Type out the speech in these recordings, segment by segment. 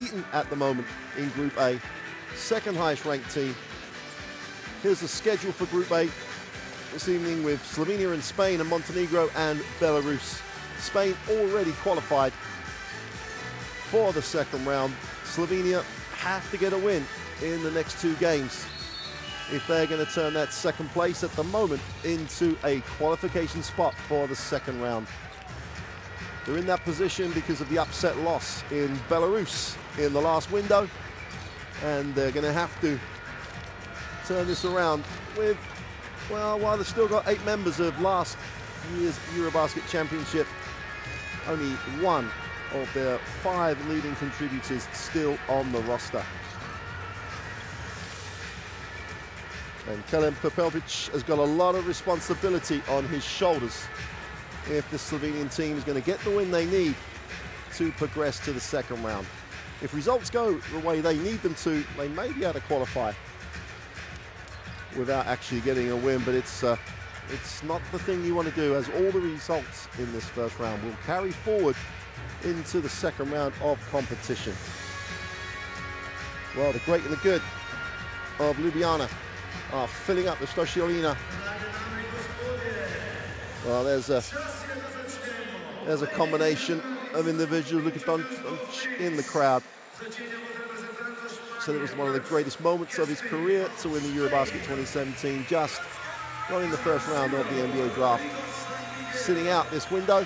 unbeaten at the moment in Group A, second highest ranked team. Here's the schedule for Group A this evening with Slovenia and Spain and Montenegro and Belarus. Spain already qualified for the second round. Slovenia have to get a win in the next two games if they're going to turn that second place at the moment into a qualification spot for the second round. They're in that position because of the upset loss in Belarus in the last window, and they're going to have to turn this around with, well, while they've still got 8 members of last year's Eurobasket Championship, only one of their 5 leading contributors still on the roster. And Kalen Popelvic has got a lot of responsibility on his shoulders if the Slovenian team is going to get the win they need to progress to the second round. If results go the way they need them to, they may be able to qualify without actually getting a win, but it's not the thing you want to do, as all the results in this first round will carry forward into the second round of competition. Well, the great and the good of Ljubljana are filling up the Stošiolina. Well, there's a combination of individuals. Look at Doncic in the crowd. So it was one of the greatest moments of his career to win the Eurobasket 2017, just not in the first round of the NBA draft. Sitting out this window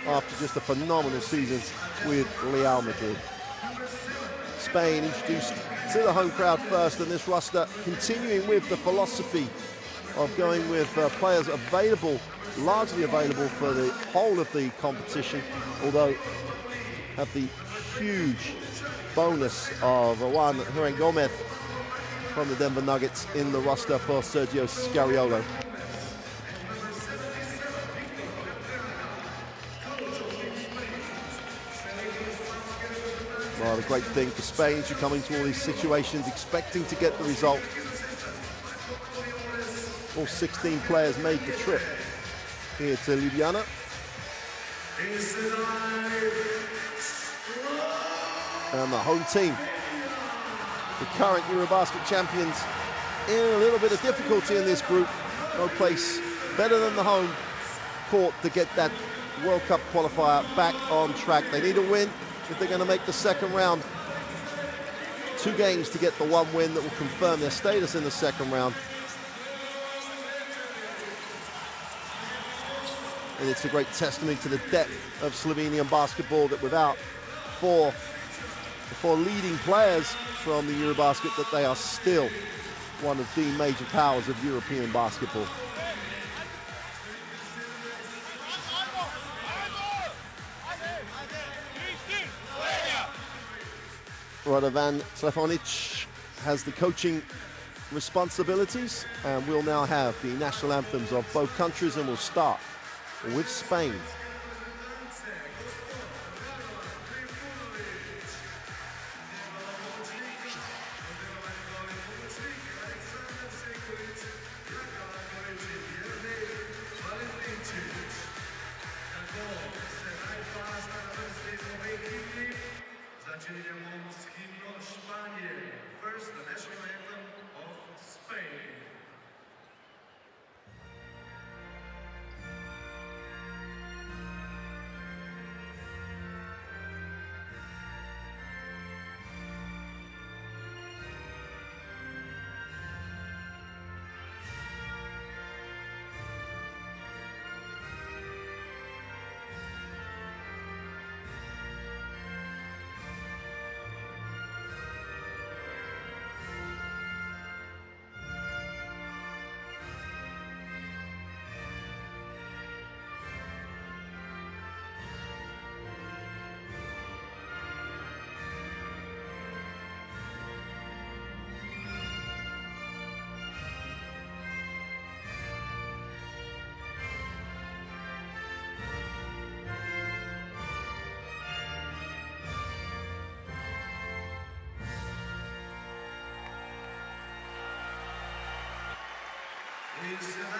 after just a phenomenal season with Real Madrid. Spain introduced to the home crowd first, and this roster continuing with the philosophy of going with players available, largely available for the whole of the competition, although have the huge bonus of Juan Hernan-Gomez from the Denver Nuggets in the roster for Sergio Scariolo. Well, the great thing for Spain is you come into all these situations expecting to get the result. All 16 players made the trip here to Ljubljana. And the home team, the current Eurobasket champions, in a little bit of difficulty in this group. No place better than the home court to get that World Cup qualifier back on track. They need a win if they're going to make the second round. 2 games to get the 1 win that will confirm their status in the second round. And it's a great testament to the depth of Slovenian basketball that without four leading players from the Eurobasket, that they are still one of the major powers of European basketball. Radovan Stefanic has the coaching responsibilities, and we'll now have the national anthems of both countries, and we'll start with Spain. First, the national anthem of Spain.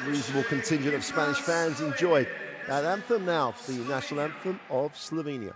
Reasonable contingent of Spanish fans enjoyed that anthem now, the national anthem of Slovenia.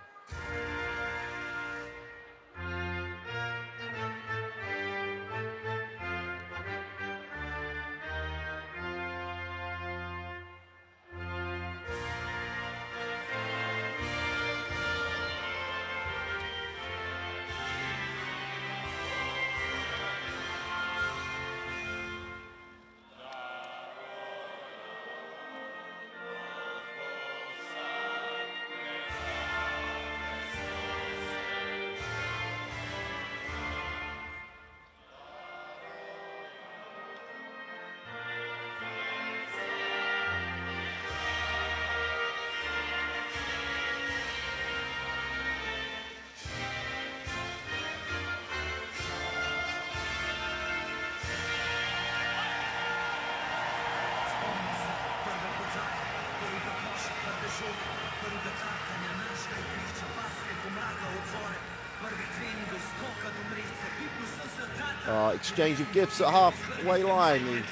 Exchange of gifts at halfway line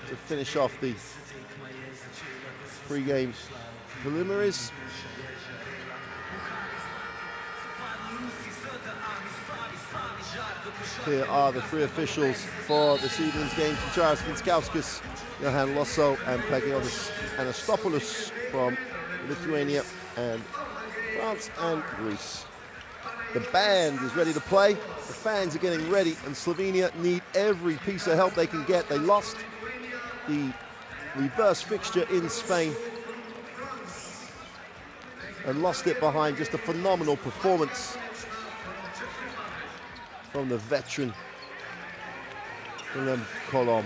to finish off the pre-game preliminaries. Here are the three officials for this evening's game: Charas Vinskauskas, Johan Losso, and Pagiotis Anastopoulos from Lithuania and France and Greece. The band is ready to play. The fans are getting ready, and Slovenia need every piece of help they can get. They lost the reverse fixture in Spain and lost it behind just a phenomenal performance from the veteran Willem Colom.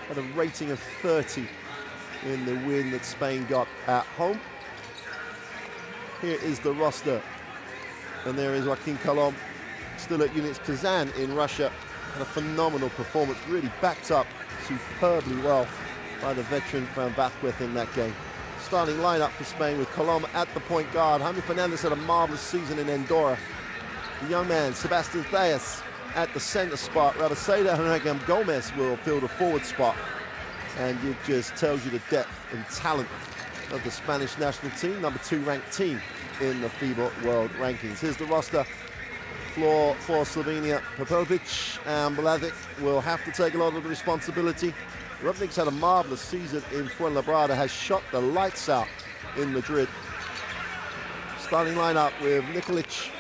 Had a rating of 30 in the win that Spain got at home. Here is the roster, and there is Joaquin Colom, still at Units Kazan in Russia. Had a phenomenal performance, really backed up superbly well by the veteran Fran Vázquez in that game. Starting lineup for Spain with Colom at the point guard. Jaime Fernandez had a marvelous season in Andorra. The young man, Sebastian Theas, at the center spot. Rabaseda and Gomez will fill the forward spot. And it just tells you the depth and talent of the Spanish national team, number 2 ranked team in the FIBA World Rankings. Here's the roster for Slovenia. Popovic and Blazic will have to take a lot of the responsibility. Rubnik's had a marvelous season in Fuenlabrada, has shot the lights out in Madrid. Starting lineup with Nikolic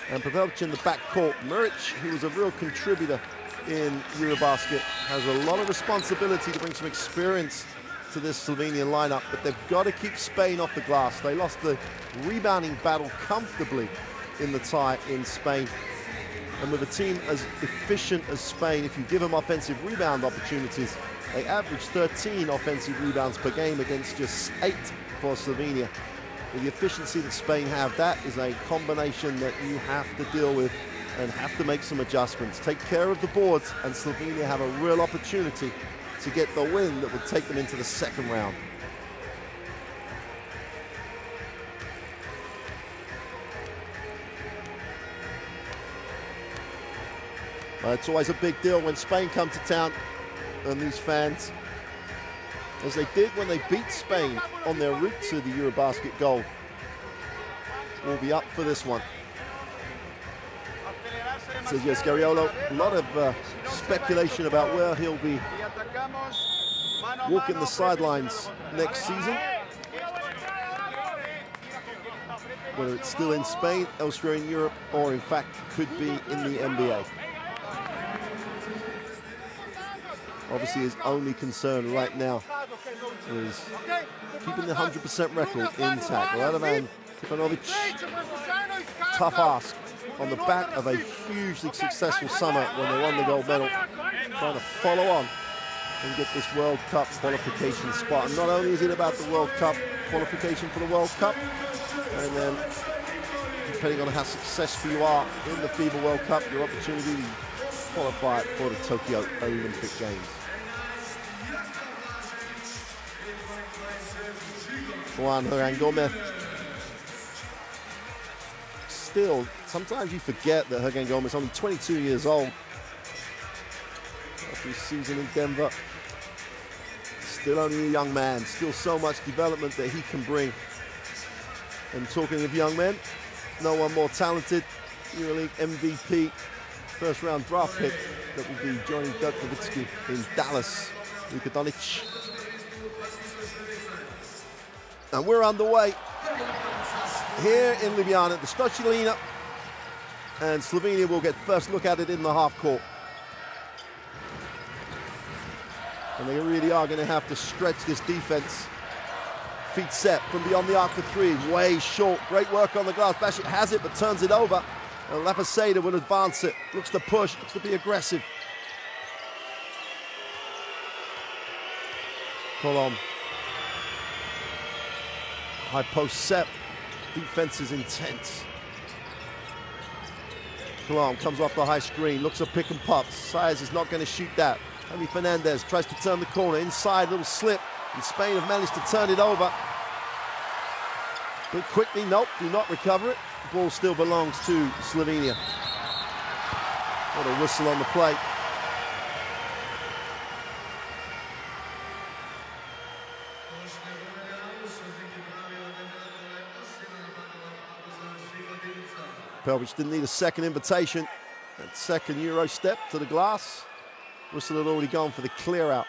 and Popovic in the backcourt. Muric, who was a real contributor in Eurobasket, has a lot of responsibility to bring some experience to this Slovenian lineup, but they've got to keep Spain off the glass. They lost the rebounding battle comfortably in the tie in Spain. And with a team as efficient as Spain, if you give them offensive rebound opportunities, they average 13 offensive rebounds per game against just 8 for Slovenia. With the efficiency that Spain have, that is a combination that you have to deal with and have to make some adjustments. Take care of the boards, and Slovenia have a real opportunity to get the win that would take them into the second round. It's always a big deal when Spain come to town, and these fans, as they did when they beat Spain on their route to the Eurobasket gold, will be up for this one. Sergio Scariolo, a lot of speculation about where he'll be walking the sidelines next season. Whether it's still in Spain, elsewhere in Europe, or in fact could be in the NBA. Obviously his only concern right now is keeping the 100% record intact. Radovan Ivanovic, tough ask on the back of a hugely successful summer when they won the gold medal, trying to follow on and get this World Cup qualification spot. And not only is it about the World Cup qualification for the World Cup, and then depending on how successful you are in the FIBA World Cup, your opportunity to qualify for the Tokyo Olympic Games. Juan Hernan Gomez. Still, sometimes you forget that Hernan Gomez is only 22 years old. After his season in Denver, still only a young man, still so much development that he can bring. And talking of young men, no one more talented, EuroLeague MVP, first round draft pick that will be joining Dirk Nowitzki in Dallas, Luka Doncic. And we're underway here in Ljubljana, the Stočilina, and Slovenia will get first look at it in the half court. And they really are going to have to stretch this defense. Feet set from beyond the arc for three, way short. Great work on the glass. Bashik has it, but turns it over. And Lapaseda will advance it. Looks to push, looks to be aggressive. Colom. High post set. Defense is intense. Colom comes off the high screen, looks at pick and pop. Saez is not going to shoot that. Jaime Fernandez tries to turn the corner. Inside, little slip. And Spain have managed to turn it over. But quickly, nope, do not recover it. The ball still belongs to Slovenia. What a whistle on the plate. Pelvic didn't need a second invitation. That second Euro step to the glass. Whistle had already gone for the clear out.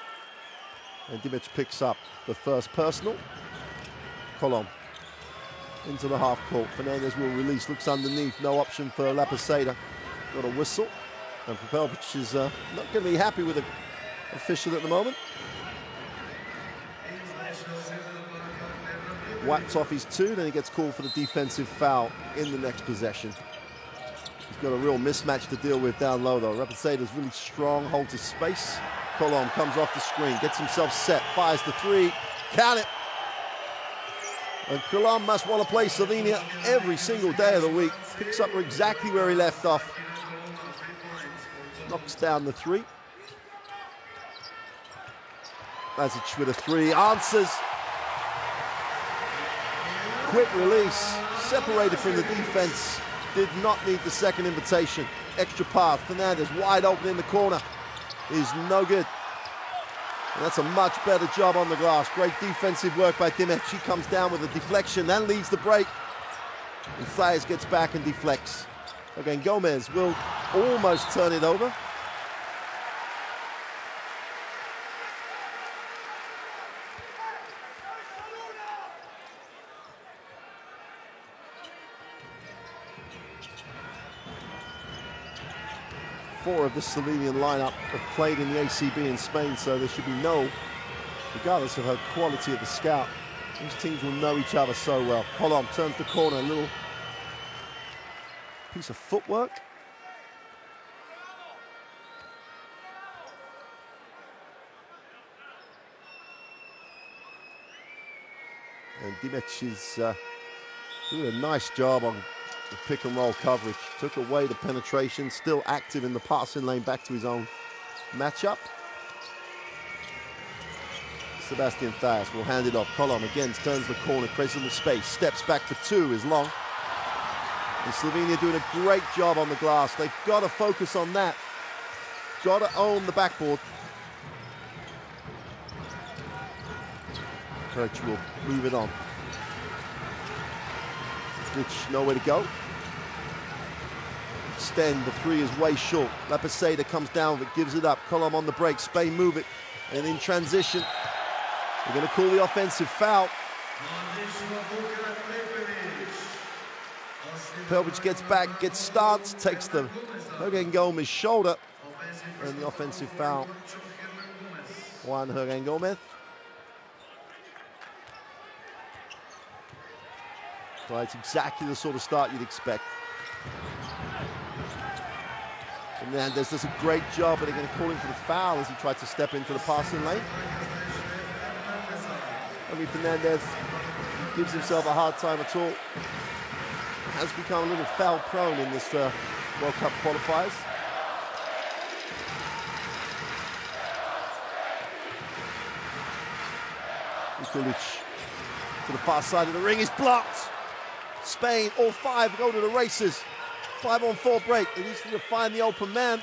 And Dimic picks up the first personal. Colom into the half court. Fernandez will release, looks underneath. No option for Lapaceda. Got a whistle. And Pelvic is not going to be happy with the official at the moment. Whacked off his two, then he gets called for the defensive foul in the next possession. He's got a real mismatch to deal with down low though. Rapaceda's really strong, holds his space. Colom comes off the screen, gets himself set, fires the three, count it. And Colom must want to play Slovenia every single day of the week. Picks up exactly where he left off. Knocks down the three. Lazic with a three, answers. Quick release, separated from the defense. Did not need the second invitation. Extra pass, Fernandez wide open in the corner. Is no good. And that's a much better job on the glass. Great defensive work by Dimic. He comes down with a deflection, then leads the break. And Thais gets back and deflects. Again, Gomez will almost turn it over. Four of the Slovenian lineup have played in the ACB in Spain, so there should be no, regardless of her quality of the scout, these teams will know each other so well. Colom turns the corner, a little piece of footwork. And Dimic is doing a nice job on the pick and roll coverage. Took away the penetration, still active in the passing lane back to his own matchup. Sebastian Thais will hand it off. Colom again turns the corner, creates a little space, steps back for two, is long. And Slovenia doing a great job on the glass. They've got to focus on that. Got to own the backboard. Perch will move it on. Which nowhere to go. Extend, the three is way short. Lapaceda comes down with it, gives it up. Colom on the break, Spain move it. And in transition, they're going to call the offensive foul. Pelvic gets back, gets starts, takes the Hergen Gomez shoulder. And the offensive foul. Juan Hergen Gomez. So it's exactly the sort of start you'd expect. Fernandez does a great job, but they're going to call him for the foul as he tried to step into the passing lane. I mean, Fernandez gives himself a hard time at all. Has become a little foul prone in this World Cup qualifiers. Mikulic to the far side of the ring is blocked. Spain, all five go to the races. 5-on-4 break. They need to find the open man.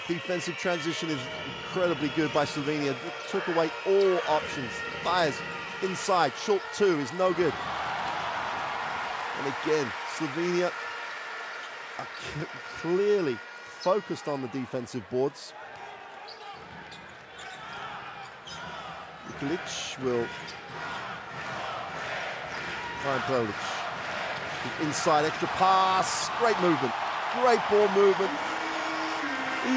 Defensive transition is incredibly good by Slovenia. It took away all options. Fires inside, short two is no good. And again, Slovenia are clearly focused on the defensive boards. Mikulic will find Pelvic. Inside extra pass, great movement, great ball movement.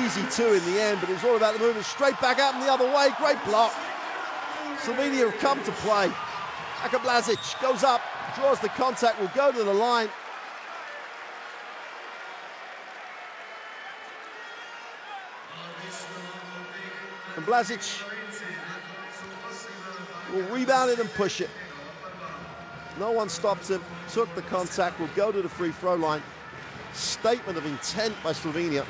Easy two in the end, but it was all about the movement. Straight back out and the other way, great block. Slovenia have come to play. Aka Blazic goes up, draws the contact, will go to the line. And Blazic will rebound it and push it. No one stops him, took the contact, will go to the free throw line. Statement of intent by Slovenia.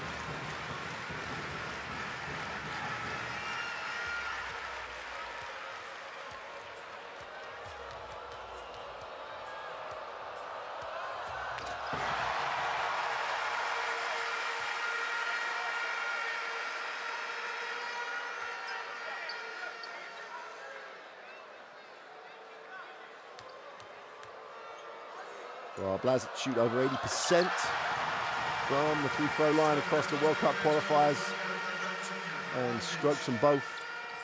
Well, Blazic shoot over 80% from the free throw line across the World Cup qualifiers and strokes them both.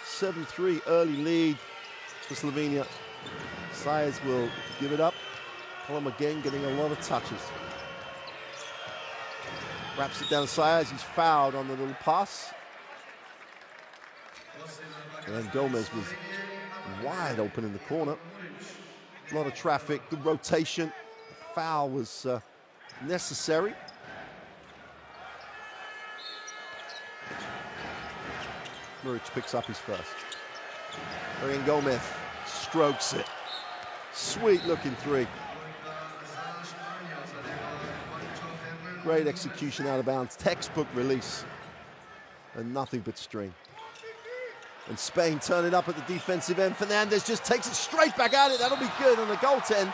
7-3 early lead for Slovenia. Sayers will give it up. Column again getting a lot of touches. Wraps it down to Sayers. He's fouled on the little pass. And Gomez was wide open in the corner. A lot of traffic, good rotation. Foul was necessary. Muric picks up his first. Arian Gomez strokes it. Sweet looking three. Great execution out of bounds. Textbook release. And nothing but string. And Spain turn it up at the defensive end. Fernandez just takes it straight back at it. That'll be good on the goaltend.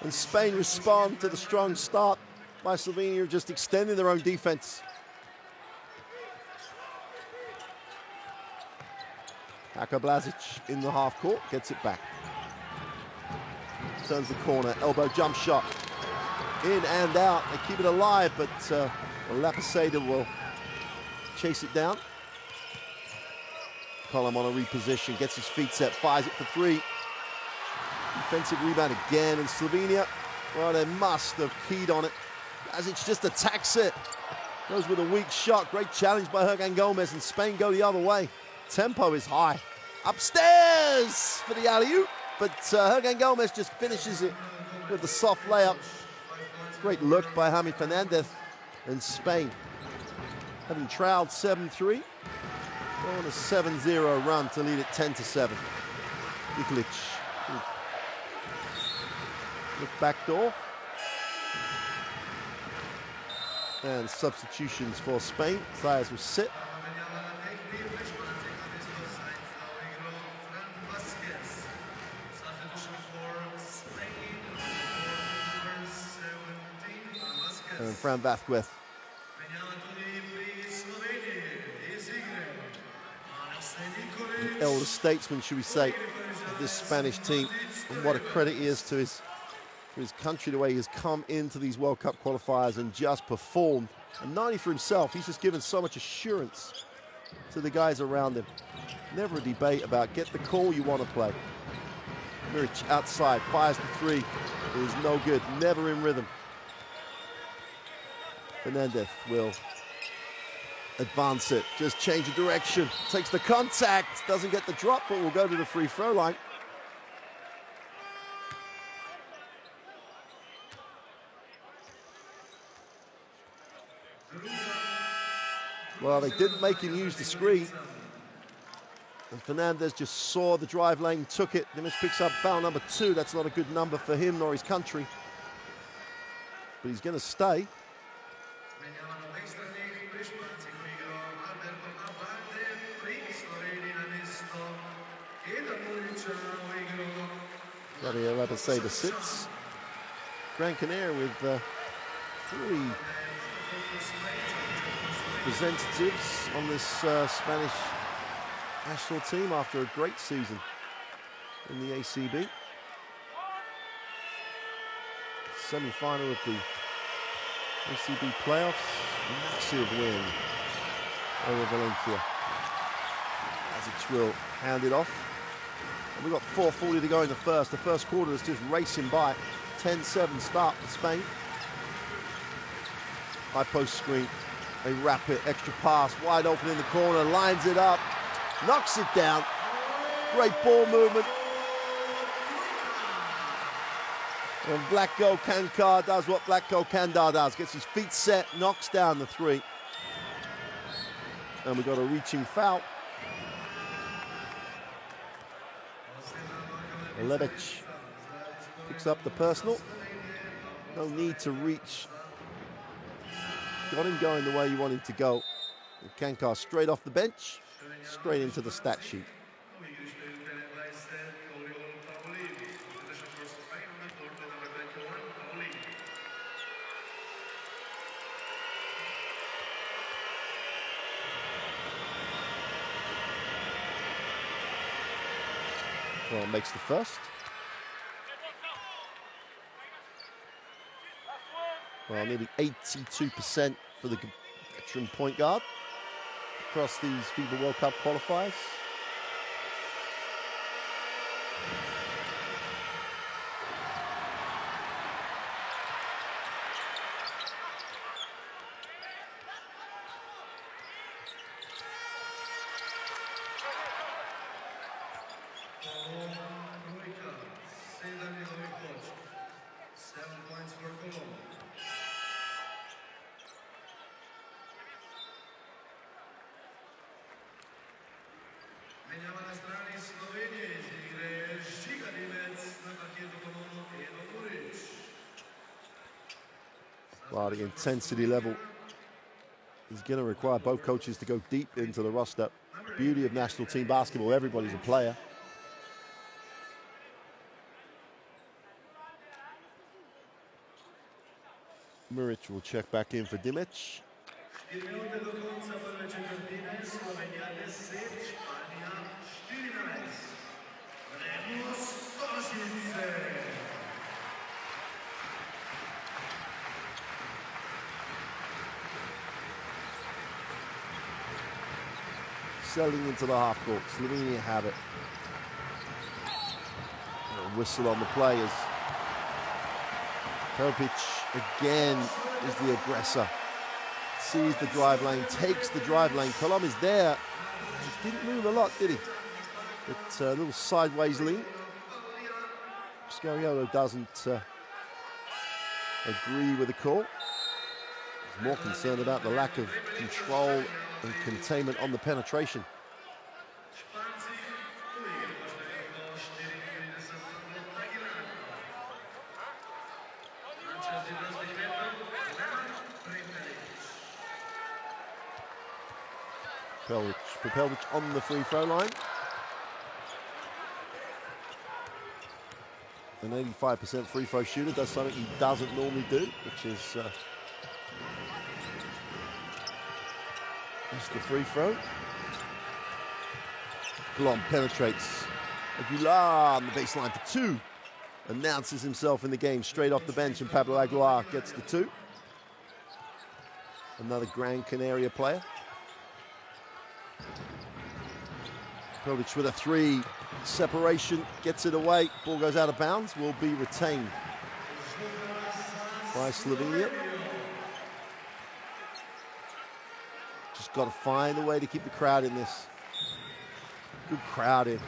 And Spain respond to the strong start by Slovenia, just extending their own defense. Haka Blazic in the half court, gets it back. Turns the corner, elbow jump shot. In and out, they keep it alive, but Lapaseda will chase it down. Column on a reposition, gets his feet set, fires it for three. Defensive rebound again, and Slovenia, well, they must have keyed on it. Blazic just attacks it. Goes with a weak shot, great challenge by Hergan Gomez, and Spain go the other way. Tempo is high. Upstairs for the alley-oop, but Hergan Gomez just finishes it with the soft layup. Great look by Jaime Fernandez, and Spain, having trailed 7-3, on a 7-0 run to lead it 10-7. Nikolic, look back door. And substitutions for Spain. Sayers will sit. And Fran Vázquez. The elder statesman, should we say, of this Spanish team. And what a credit he is to his country, the way he has come into these World Cup qualifiers and just performed. And not only for himself, he's just given so much assurance to the guys around him. Never a debate about get the call you want to play. Muric outside, fires the three. It is no good, never in rhythm. Fernandez will advance it, just change the direction. Takes the contact, doesn't get the drop, but will go to the free throw line. Well, they didn't make him use the screen. And Fernandez just saw the drive lane, took it. Dimas picks up foul number 2. That's not a good number for him nor his country. But he's going to stay. Gabriel Lapaseda sits. Gran Canaria with 3 representatives on this Spanish national team after a great season in the ACB. Semi-final of the ACB playoffs. Massive win over Valencia. Blazic will hand it off. And we've got 4:40 to go in the first. The first quarter is just racing by. 10-7 start for Spain. High post screen. They wrap it, extra pass, wide open in the corner, lines it up, knocks it down. Great ball movement. And Vlatko Kankar does what Vlatko Kandar does. Gets his feet set, knocks down the three. And we've got a reaching foul. Levic picks up the personal. No need to reach. Got him going the way you want him to go. And Kankar straight off the bench, straight into the stat sheet. Well, makes the first. Well, nearly 82% for the veteran point guard across these FIBA World Cup qualifiers. Menjava na strani Slovenije iz igre Žigadinec na parketu ponovno Edo Murić. Well, the intensity level is going to require both coaches to go deep into the roster. Beauty of national team basketball, everybody's a player. Murić will check back in for Dimic. 4 minute do konca prve četvrtine, Slovenija 10, Španija 14. Vremo Stožice. Selling into the half court. Slovenia have it. A whistle on the players. Kopic again is the aggressor. Sees the drive lane, takes the drive lane. Kolom is there. He didn't move a lot, did he? But a little sideways lean. Scariolo doesn't agree with the call. He's more concerned about the lack of control and containment on the penetration. Prepelic on the free throw line. An 85% free throw shooter, does something he doesn't normally do, which is just the free throw. Glom penetrates. Aguilar on the baseline for 2. Announces himself in the game straight off the bench, and Pablo Aguilar gets the 2. Another Gran Canaria player. Prelic with a 3. Separation, gets it away. Ball goes out of bounds, will be retained by Slovenia. Just got to find a way to keep the crowd in this. Good crowd in.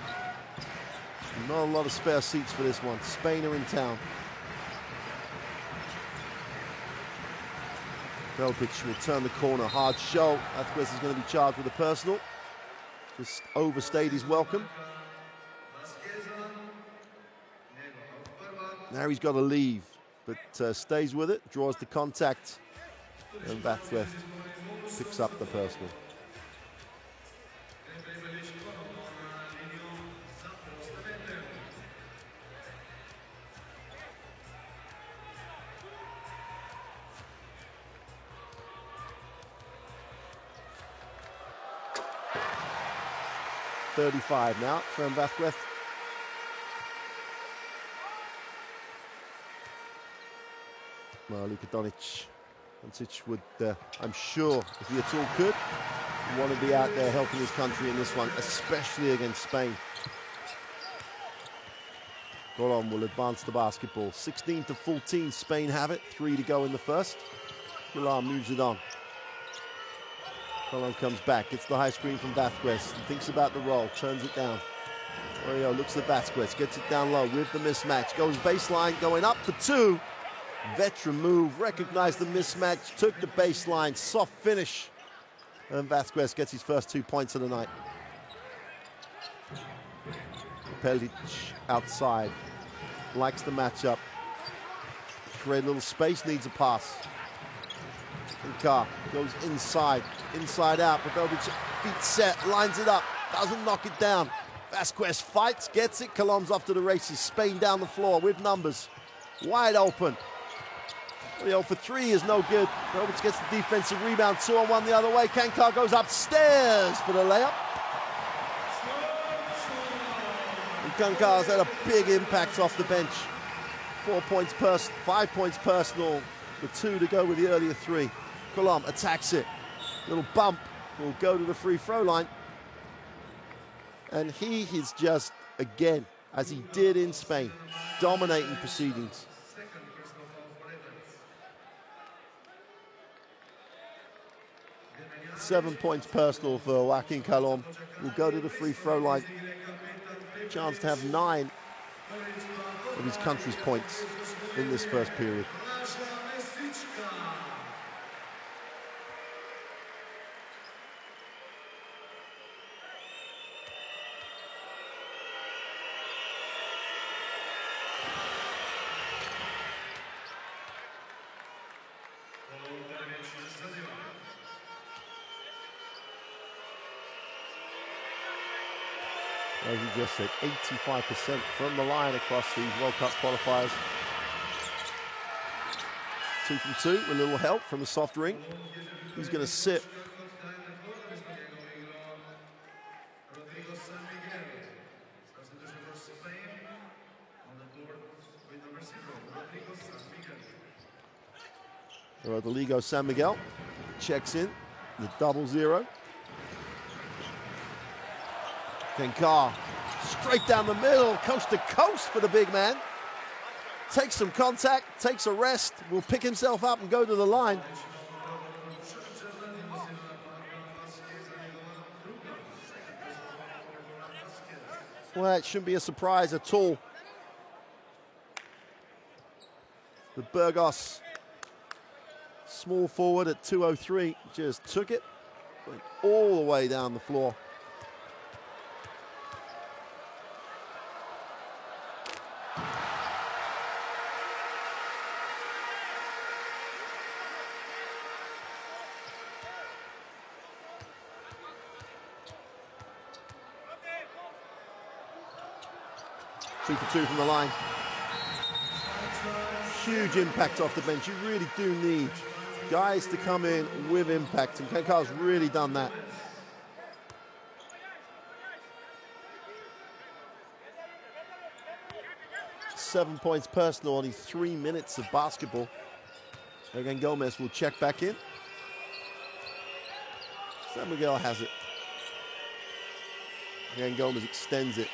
Not a lot of spare seats for this one. Spain are in town. Velpic will turn the corner. Hard show. Vasquez is going to be charged with a personal. Just overstayed his welcome. Now he's got to leave, but stays with it, draws the contact, and Vasquez picks up the personal. .35 now from Vasquez. Well, Luka Doncic would, I'm sure, if he at all could, want to be out there helping his country in this one, especially against Spain. Golon will advance the basketball. 16-14, Spain have it. 3 to go in the first. Pilar moves it on. Golon comes back, gets the high screen from Vasquez. He thinks about the roll, turns it down. Oreo looks at Vasquez, gets it down low with the mismatch. Goes baseline, going up for 2. Veteran move, recognized the mismatch, took the baseline, soft finish. And Vasquez gets his first 2 points of the night. Pelic outside, likes the matchup. Create a little space, needs a pass. Carr goes inside out. Prepelic, feet set, lines it up, doesn't knock it down. Vasquez fights, gets it. Colom's off to the races. Spain down the floor with numbers. Wide open. 0 for 3 is no good. Roberts gets the defensive rebound. 2-on-1 the other way. Kankar goes upstairs for the layup. And Kankar's had a big impact off the bench. 5 points personal. The 2 to go with the earlier 3. Colom attacks it. Little bump will go to the free throw line. And he is just, again, as he did in Spain, dominating proceedings. 7 points personal for Joaquin Colom. Will go to the free throw line. Chance to have 9 of his country's points in this first period. As we just said, 85% from the line across these World Cup qualifiers. 2 from 2 with a little help from the soft ring. He's going to sit. Rodrigo San Miguel checks in, the 0-0. Kenkar straight down the middle, coast to coast for the big man. Takes some contact, takes a rest, will pick himself up and go to the line. Well, it shouldn't be a surprise at all. The Burgos small forward at 203 just took it, went all the way down the floor. Two for 2 from the line. Huge impact off the bench. You really do need guys to come in with impact, and Kenkar's really done that. Seven points personal, only 3 minutes of basketball. Again, Gomez will check back in. San Miguel has it. Again, Gomez extends it.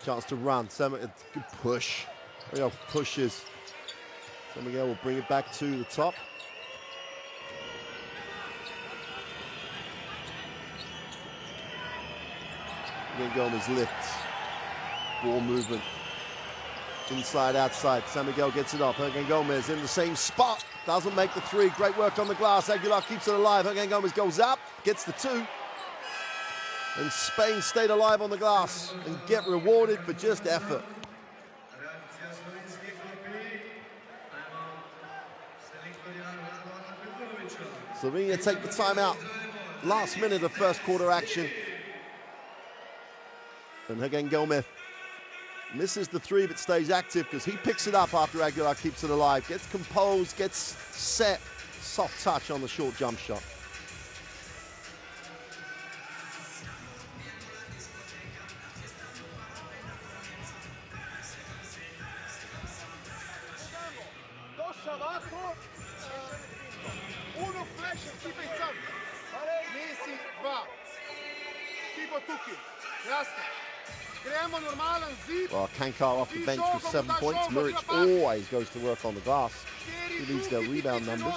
Chance to run. Good push. Real pushes. San Miguel will bring it back to the top. Again, Gomez lifts. Ball movement. Inside, outside. San Miguel gets it off. Again, Gomez in the same spot. Doesn't make the 3. Great work on the glass. Aguilar keeps it alive. Again, Gomez goes up. Gets the 2. And Spain stayed alive on the glass and get rewarded for just effort. Slovenia take the timeout. Last minute of first quarter action. And again, Gomez misses the 3 but stays active because he picks it up after Aguilar keeps it alive. Gets composed, gets set. Soft touch on the short jump shot. Well, Kenkar off the bench with 7 points. Muric always goes to work on the glass. He leads their rebound numbers.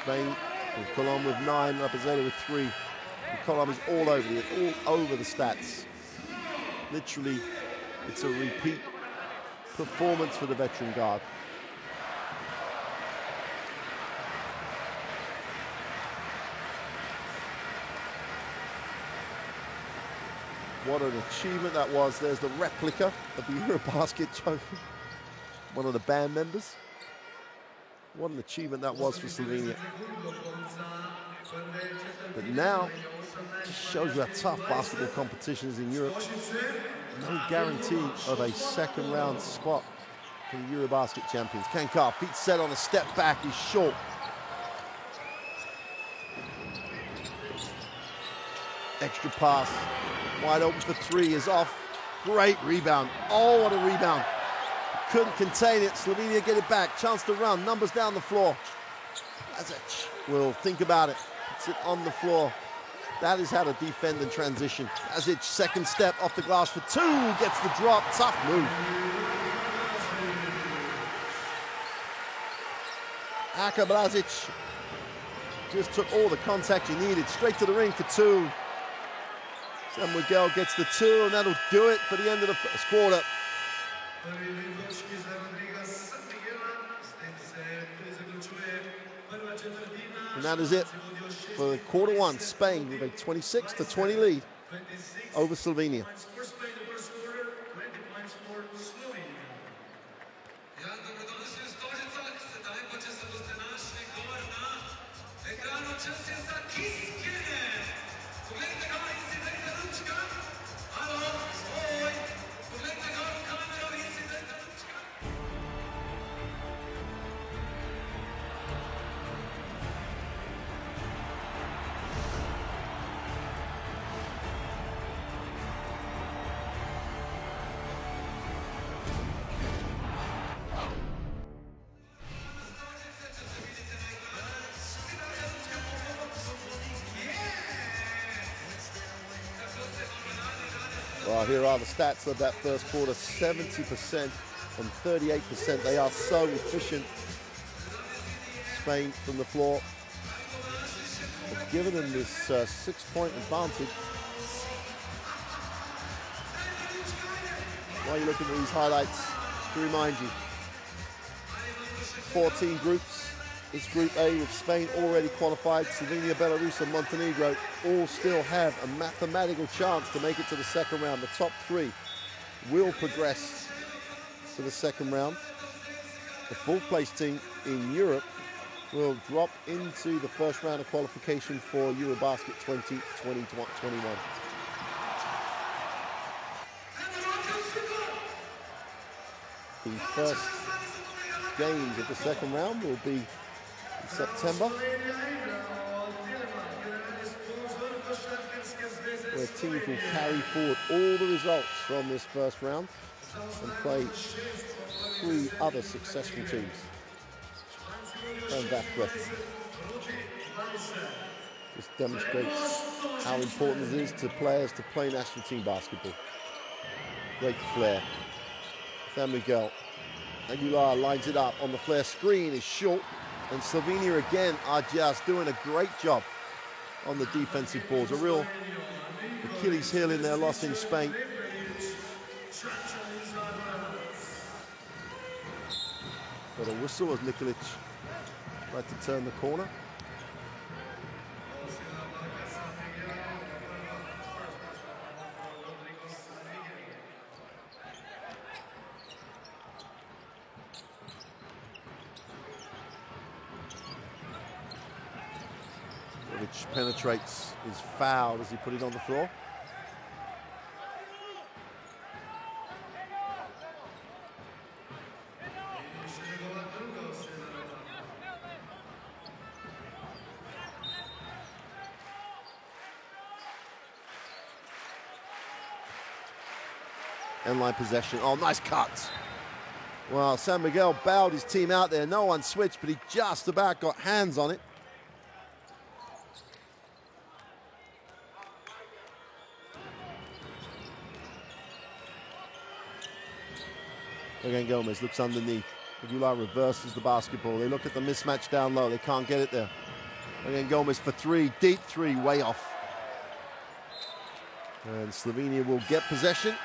Spain with Colom with 9, Rapazeta with 3. And Colom is all over the stats. Literally, it's a repeat performance for the veteran guard. What an achievement that was. There's the replica of the Eurobasket trophy. One of the band members. What an achievement that was for Slovenia. But now, it just shows you how tough basketball competition is in Europe. No guarantee of a second round spot for the Eurobasket champions. Kankar, feet set on a step back, he's short. Extra pass, wide open for three, is off. Great rebound. Oh, what a rebound. Couldn't contain it. Slovenia get it back. Chance to run. Numbers down the floor. Lazic will think about it. Puts it on the floor. That is how to defend and transition. Lazic, second step off the glass for two. Gets the drop. Tough move. Aka Lazic just took all the contact he needed. Straight to the ring for two. San Miguel gets the two, and that'll do it for the end of the first quarter. And that is it for quarter one. Spain with a 26-20 lead over Slovenia. Well, here are the stats of that first quarter. 70% and 38%. They are so efficient. Spain from the floor. They've given them this 6-point advantage. While you're looking at these highlights, just to remind you, 14 groups. It's Group A with Spain already qualified. Slovenia, Belarus and Montenegro all still have a mathematical chance to make it to the second round. The top three will progress to the second round. The fourth place team in Europe will drop into the first round of qualification for Eurobasket 2021. The first games of the second round will be in September, where teams will carry forward all the results from this first round and play 3 other successful teams. And that just demonstrates how important it is to players to play national team basketball. Great flair. San Miguel. Aguilar lines it up on the flare. Screen is short, and Slovenia again are just doing a great job on the defensive boards. A real Achilles heel in their loss in Spain. Got a whistle as Nikolic tried to turn the corner. Which penetrates, is fouled as he put it on the floor. End line possession. Oh, nice cut. Well, San Miguel bailed his team out there. No one switched, but he just about got hands on it. Again, Gomez looks underneath. Aguilar reverses the basketball. They look at the mismatch down low. They can't get it there. Again, Gomez for three. Deep three, way off. And Slovenia will get possession.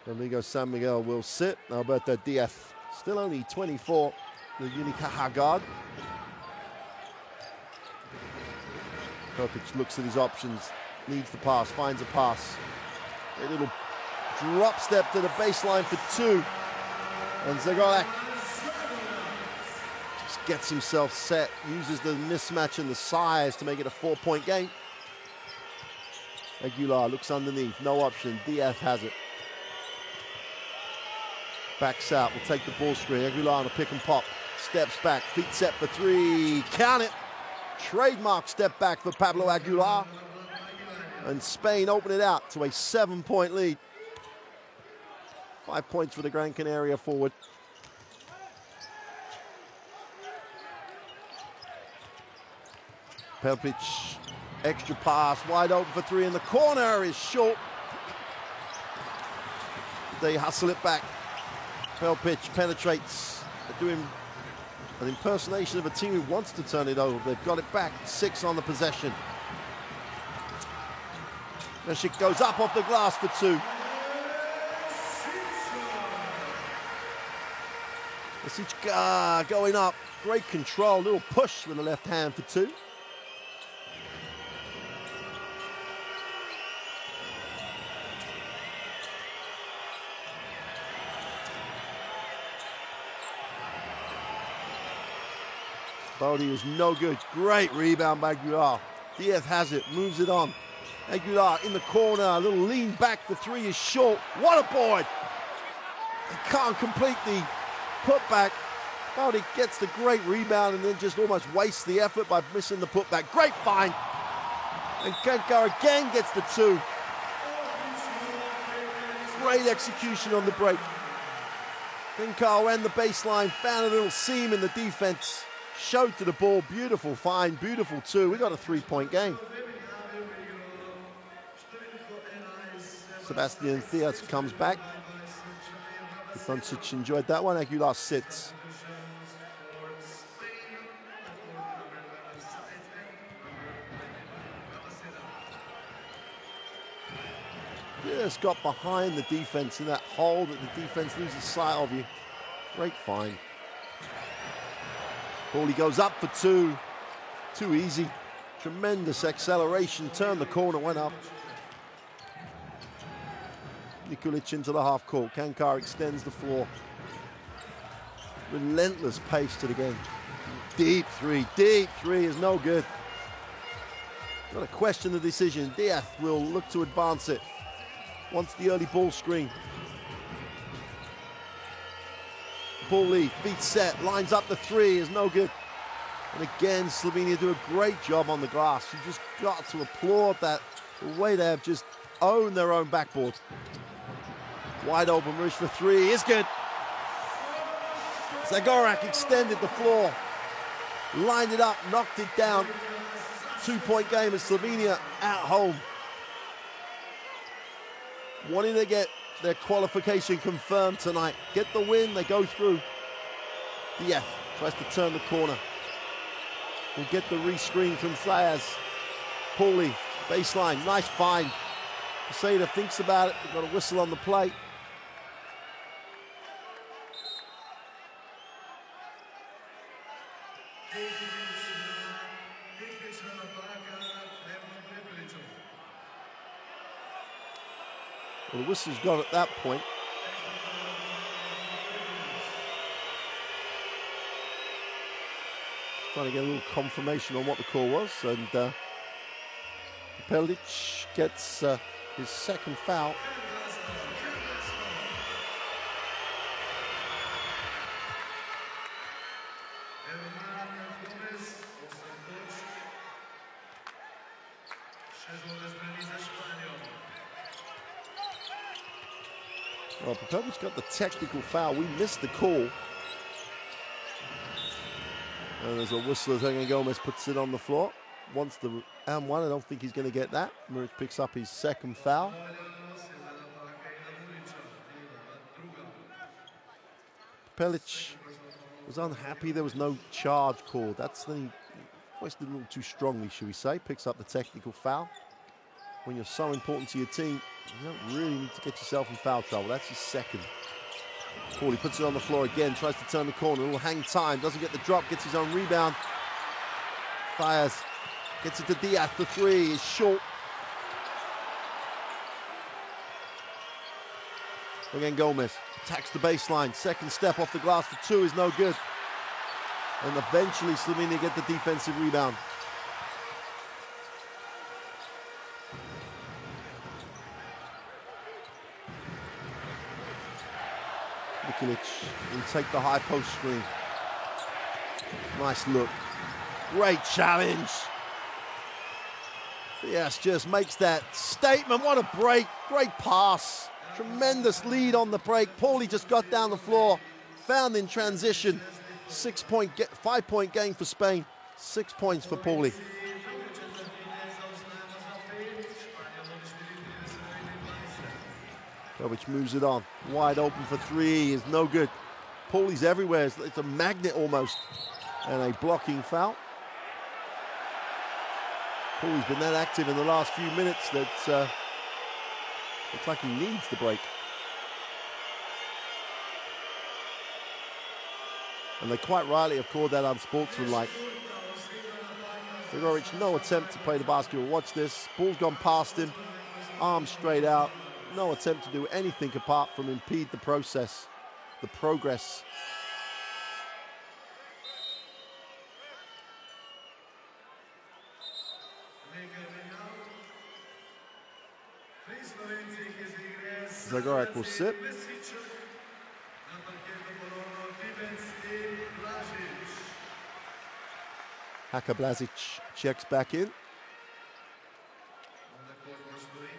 Domingo San Miguel will sit. Alberto Diaz, still only 24, the Unicaja guard. Perpic looks at his options, needs the pass, finds a pass. A little drop step to the baseline for two. And Zagorek just gets himself set, uses the mismatch and the size to make it a 4-point game. Aguilar looks underneath, no option. Diaz has it. Backs out, will take the ball screen. Aguilar on a pick and pop. Steps back, feet set for three. Count it. Trademark step back for Pablo Aguilar. And Spain open it out to a 7-point lead. 5 points for the Gran Canaria forward. Pelpic, extra pass, wide open for three in the corner, is short. They hustle it back. Pelpic penetrates. They're doing an impersonation of a team who wants to turn it over. They've got it back, 6 on the possession. Meshik goes up off the glass for two. Mesichka going up, great control, little push with the left hand for two. Bodie is no good. Great rebound by Aguilar. Diaz has it, moves it on. Aguilar in the corner, a little lean back for three is short. What a board! He can't complete the putback. Bodie gets the great rebound and then just almost wastes the effort by missing the putback. Great find. And Kankar again gets the two. Great execution on the break. Kankar ran the baseline, found a little seam in the defense. Showed to the ball, beautiful find, beautiful two. We got a 3-point game. Sebastian Diaz comes back. Ivancic enjoyed that one. Aguilar sits. Just got behind the defense in that hole that the defense loses sight of you. Great find. Paulie goes up for two. Too easy. Tremendous acceleration. Turned the corner, went up. Nikolic into the half court. Kankar extends the floor. Relentless pace to the game. Deep three is no good. Got to question the decision. Diaz will look to advance it. Wants the early ball screen. Paulie, feet set, lines up the three, is no good. And again, Slovenia do a great job on the glass. You just got to applaud that, the way they have just owned their own backboard. Wide open, Rush for three, is good. Zagorak extended the floor, lined it up, knocked it down. 2-point game as Slovenia at home. Wanting to get their qualification confirmed tonight. Get the win, they go through. Diaz tries to turn the corner. We'll get the re-screen from Thayas. Paulie, baseline, nice find. Poseda thinks about it, they've got a whistle on the play. Well, the whistle's gone at that point. Trying to get a little confirmation on what the call was, and Pellic gets his second foul. Well, Popovic's got the technical foul. We missed the call. And there's a whistle as Angel Gomez puts it on the floor. Wants the and one. I don't think he's going to get that. Muric picks up his second foul. Pelic was unhappy there was no charge called. That's the hoisted a little too strongly, should we say. Picks up the technical foul. when you're so important to your team, you don't really need to get yourself in foul trouble. That's his second. Paulie puts it on the floor again, tries to turn the corner, a little hang time, doesn't get the drop, gets his own rebound. Fires, gets it to Diaz, the three is short. Again, Gomez attacks the baseline, second step off the glass for two is no good. And eventually Slovenia get the defensive rebound. Nikolic will take the high post screen. Nice look. Great challenge. Diaz just makes that statement. What a break. Great pass. Tremendous lead on the break. Paulie just got down the floor, found in transition. 5-point gain for Spain. 6 points for Paulie. Which moves it on. Wide open for three is no good. Paulie's everywhere. It's a magnet almost. And a blocking foul. Paulie's been that active in the last few minutes that looks like he needs the break. And they quite rightly have called that unsportsmanlike. Zagoric, no attempt to play the basketball. Watch this. Ball's gone past him. Arm straight out. No attempt to do anything apart from impede the process, the progress. Zagoric will sit. Haka Blazic checks back in,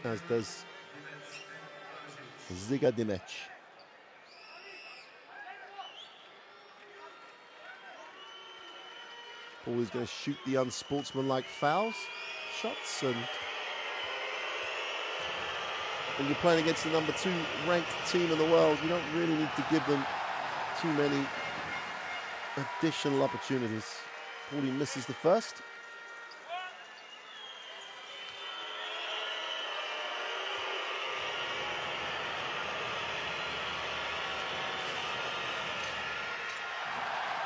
as does Ziga Dimec. Paulie's going to shoot the unsportsmanlike fouls, shots, and when you're playing against the number 2 ranked team in the world, you don't really need to give them too many additional opportunities. Paulie misses the first.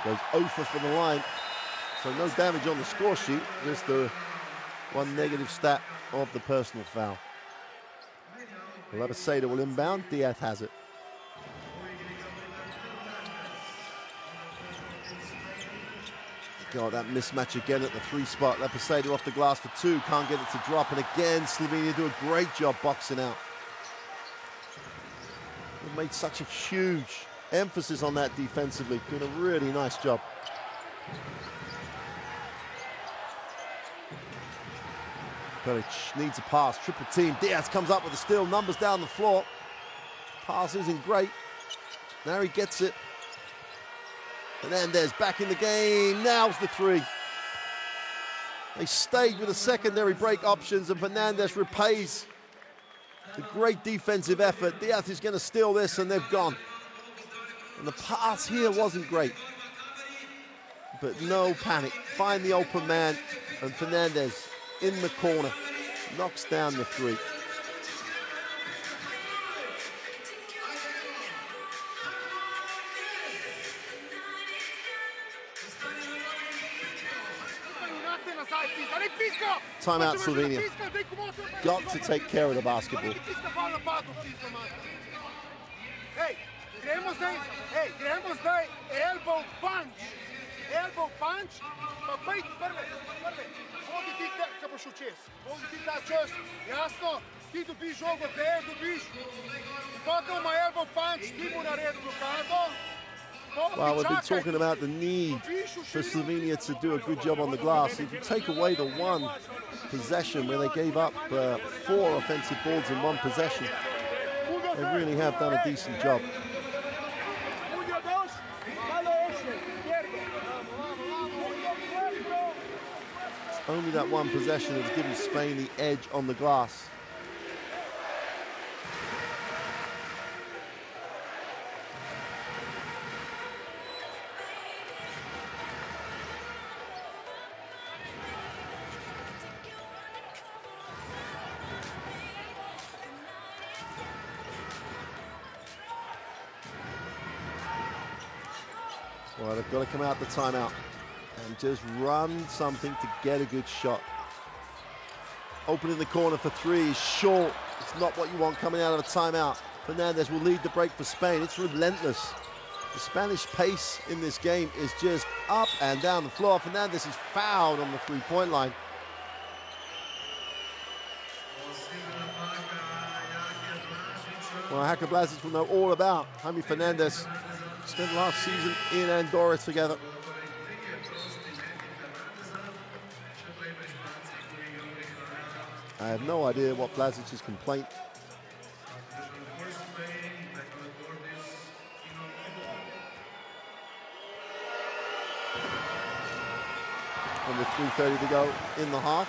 Goes 0 for the line. So no damage on the score sheet, just the one negative stat of the personal foul. Labaseda will inbound, Diaz has it. God, that mismatch again at the 3 spot. Labaseda off the glass for 2, can't get it to drop, and again, Slovenia do a great job boxing out. They've made such a huge emphasis on that defensively, doing a really nice job. Pelic needs a pass, triple team. Diaz comes up with a steal, numbers down the floor. Pass isn't great. Now he gets it. Fernandez back in the game, nails the 3. They stayed with the secondary break options, and Fernandez repays the great defensive effort. Diaz is going to steal this, and they've gone. And the pass here wasn't great. But no panic. Find the open man, and Fernandez in the corner knocks down the 3. Timeout, Slovenia. Got to take care of the basketball. Hey, gremos da elbow punch. Elbow punch. Pa bejt prve. Vodi ti se boš učes. Vodi ti ta čas. Jasno, ti dobiš žogo, te dobiš. Potom ima elbow punch, ti mu naredi blokado. Well, we've been talking about the need for Slovenia to do a good job on the glass. If you take away the one possession where they gave up 4 offensive balls in one possession, they really have done a decent job. It's only that one possession that's given Spain the edge on the glass. Well, they've got to come out the timeout and just run something to get a good shot. Open in the corner for three is short. It's not what you want coming out of a timeout. Fernandez will lead the break for Spain. It's relentless. The Spanish pace in this game is just up and down the floor. Fernandez is fouled on the three-point line. Well, Haka Blažić will know all about Jaime Fernandez. Spent last season in Andorra together. I have no idea what Blažić's complaint. And with 3:30 to go in the half,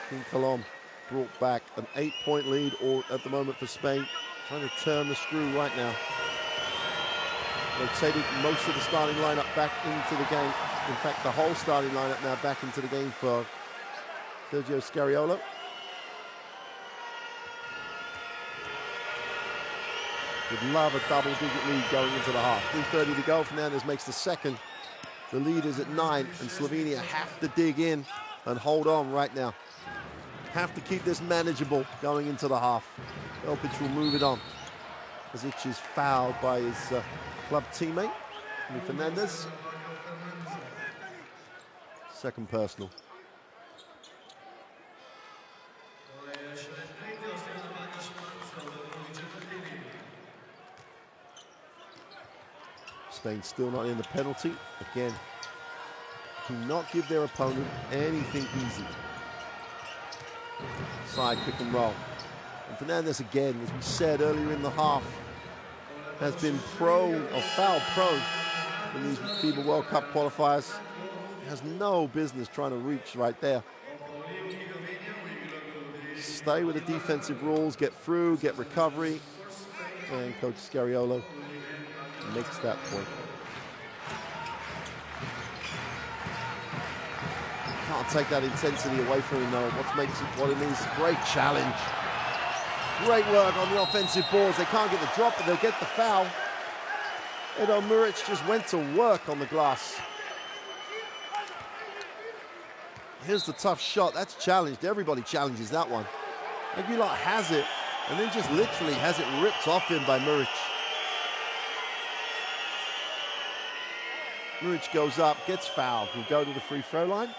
Team Colom brought back an 8-point lead at the moment for Spain. Trying to turn the screw right now. Rotated most of the starting lineup back into the game. In fact, the whole starting lineup now back into the game for Sergio Scariolo. Would love a double-digit lead going into the half. 3:30 to go. Fernandez makes the second. The lead is at 9, and Slovenia have to dig in and hold on right now. Have to keep this manageable going into the half. Elpic will move it on. Blažić is fouled by his club teammate, Fernandez. Second personal. Spain still not in the penalty. Again, cannot give their opponent anything easy. Side pick and roll. And Fernandez again, as we said earlier in the half, has been prone or foul prone in these FIBA World Cup qualifiers. Has no business trying to reach right there. Stay with the defensive rules, get through, get recovery. And Coach Scariolo makes that point. Can't take that intensity away from him though. What makes it what it is, great challenge. Great work on the offensive boards. They can't get the drop, but they'll get the foul. Edo Muric just went to work on the glass. Here's the tough shot. That's challenged. Everybody challenges that one. Aguilar has it, and then just literally has it ripped off him by Muric. Muric goes up, gets fouled. Will go to the free throw line.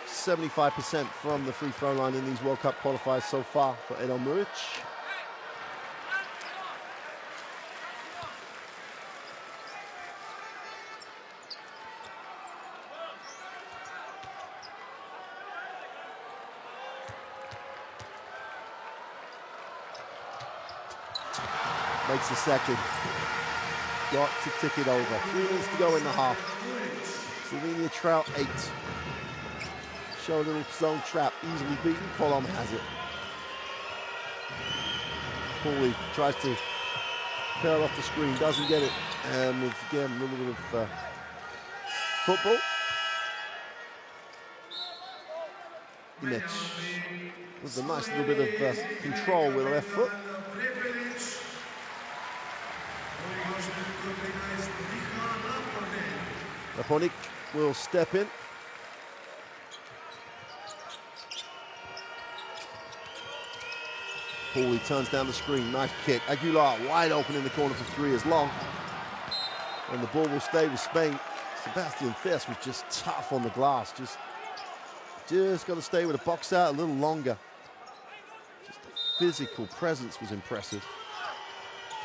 75% from the free throw line in these World Cup qualifiers so far for Edo Muric. Makes the second. Got to tick it over. 3 minutes to go in the half. Slovenia trail 8. Show a little zone trap, easily beaten. Colom has it. Pauly tries to curl off the screen, doesn't get it. And with, again, a little bit of football. Mitch with a nice little bit of control with the left foot. Raponik will step in. Pauly turns down the screen, nice kick. Aguilar wide open in the corner for 3 is long. And the ball will stay with Spain. Sebastian Thes was just tough on the glass. Just got to stay with a box out a little longer. Just the physical presence was impressive.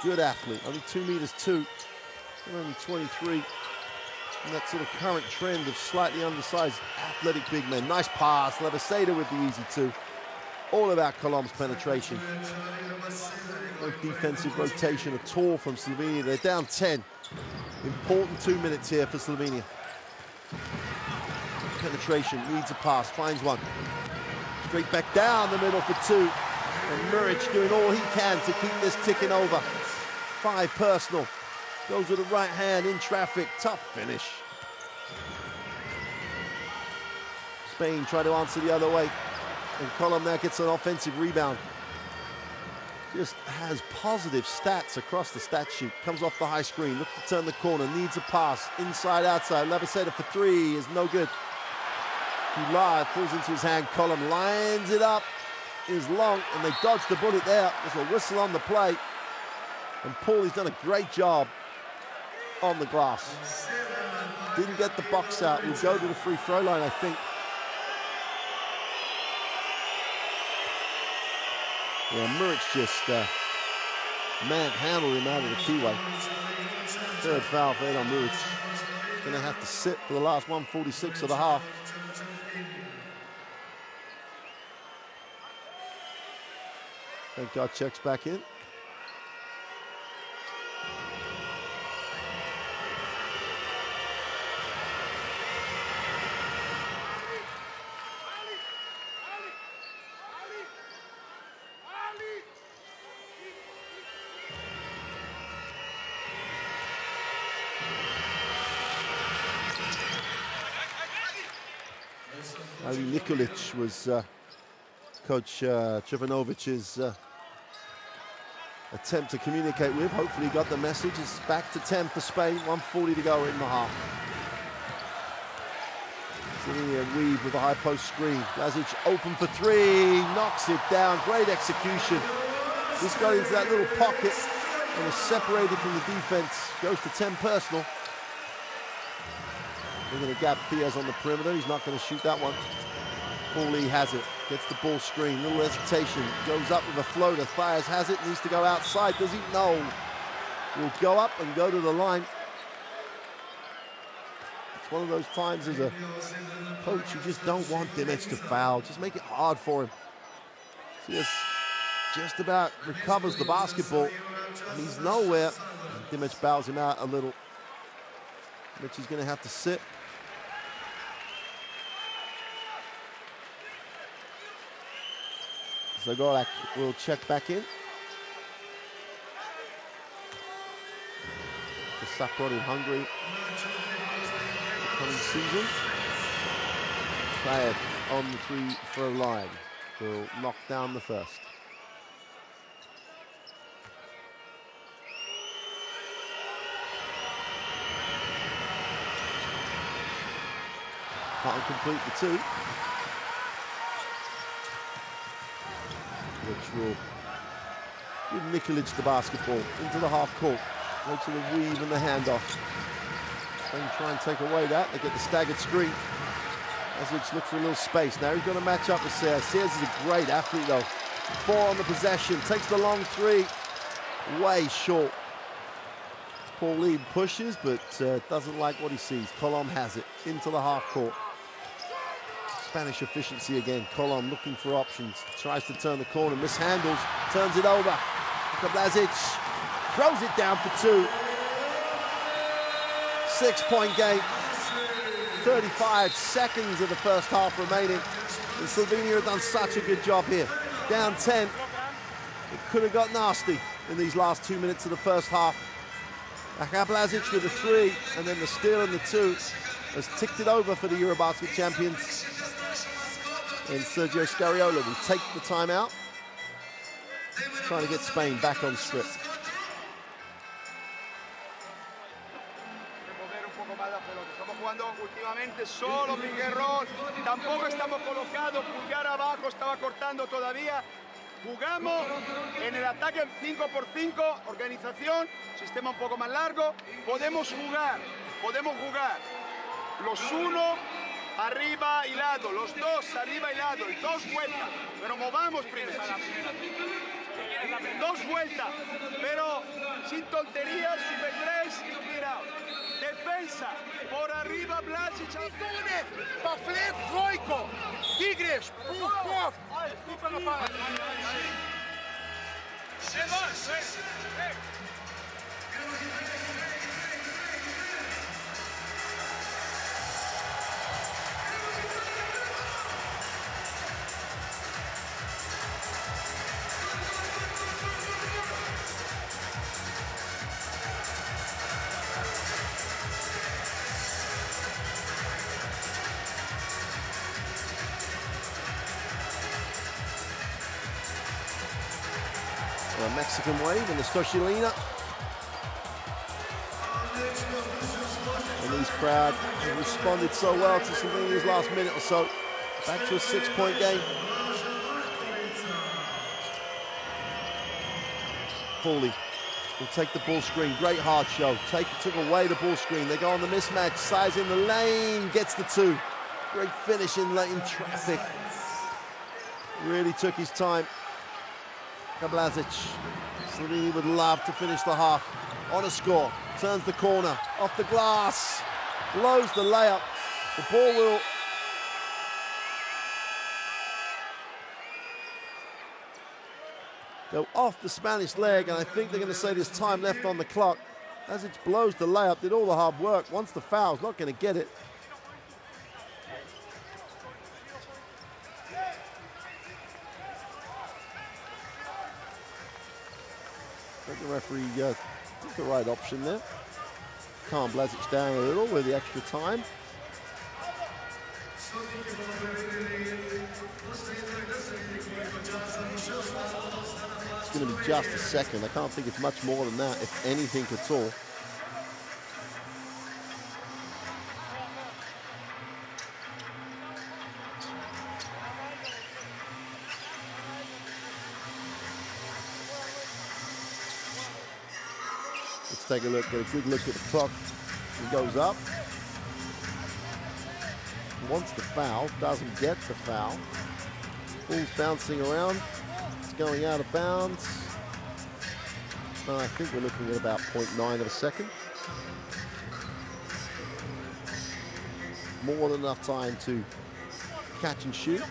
Good athlete, only 2 meters 2, and only 23. And that sort of current trend of slightly undersized athletic big men. Nice pass, Labaseda with the easy 2. All about Colom's penetration. No defensive rotation at all from Slovenia. They're down 10. Important 2 minutes here for Slovenia. Penetration, needs a pass, finds one. Straight back down the middle for 2. And Muric doing all he can to keep this ticking over. 5 personal. Goes with the right hand in traffic. Tough finish. Spain try to answer the other way. And Colom now gets an offensive rebound. Just has positive stats across the stat sheet. Comes off the high screen, looks to turn the corner, needs a pass. Inside, outside. Leviseta for three is no good. Pilar falls into his hand. Colom lines it up. Is long, and they dodged the bullet there. There's a whistle on the play. And Paulie's done a great job on the glass. Didn't get the box out. We'll go to the free throw line, I think. Yeah, Muric just manhandled him out of the keyway. Third foul for Edon Muric. Going to have to sit for the last 1:46 of the half. Thank God checks back in. Ali Nikolic was Coach Trivanovic's attempt to communicate with. Hopefully he got the message. It's back to 10 for Spain, 1:40 to go in the half. Slovenia weave with a high post screen. Blazic open for three, knocks it down. Great execution. Just got into that little pocket and was separated from the defense. Goes to 10 personal. They're going to gap Diaz on the perimeter. He's not going to shoot that one. Paulie has it. Gets the ball screen. Little hesitation. Goes up with a floater. Thias has it. Needs to go outside. Does he? No. Will go up and go to the line. It's one of those times as a coach you just don't want Dimic to foul. Just make it hard for him. Diaz just about recovers the basketball. And he's nowhere. And Dimic bows him out a little. Which he's going to have to sit. Zagorek will check back in. The Saprot in Hungary the coming season. Playev on the free throw line will knock down the first. Can't complete the two. Which will give Nikolic the basketball into the half court. Makes it a weave and the handoff. Spain try and take away that. They get the staggered screen. Blazic looks for a little space. Now he's going to match up with Sears. Sears is a great athlete though. 4 on the possession. Takes the long three. Way short. Paulie pushes, but doesn't like what he sees. Colom has it into the half court. Spanish efficiency again. Colom looking for options. Tries to turn the corner, mishandles, turns it over. Blazic throws it down for 2. 6-point game. 35 seconds of the first half remaining. And Slovenia have done such a good job here. Down 10. It could have got nasty in these last 2 minutes of the first half. Blazic with a 3, and then the steal and the 2 has ticked it over for the Eurobasket champions. And Sergio Scariolo will take the timeout, trying to get Spain back on script. Últimamente solo pick and roll, tampoco estamos colocados, pulgar abajo, estaba cortando todavía. Jugamos en el ataque 5x5, organización, sistema un poco más largo. Podemos jugar los 1 arriba y lado, los 2 arriba y lado, y 2 vueltas, pero movamos primero. 2 vueltas, pero sin tonterías, super 3, mira. Defensa, por arriba Blazic, pa flip, dvojko, Tigres, puf, skupaj napad. A Mexican wave in the Stoshilina. And these crowd have responded so well to Slovenia's last minute or so. Back to a 6-point game. Pauly will take the ball screen. Great hard show. Took away the ball screen. They go on the mismatch. Size in the lane. Gets the 2. Great finish in lane traffic. Really took his time. Kablazic. Slovenia would love to finish the half on a score. Turns the corner. Off the glass. Blows the layup. The ball will go off the Spanish leg, and I think they're going to say there's time left on the clock. As it blows the layup, did all the hard work. Once the foul's not going to get it. I think the referee took the right option there. Calm Blazic down a little with the extra time. It's going to be just a second. I can't think it's much more than that, if anything at all. Let's take a look, get a good look at the clock. He goes up. Wants the foul, doesn't get the foul. Ball's bouncing around. It's going out of bounds. I think we're looking at about 0.9 of a second. More than enough time to catch and shoot.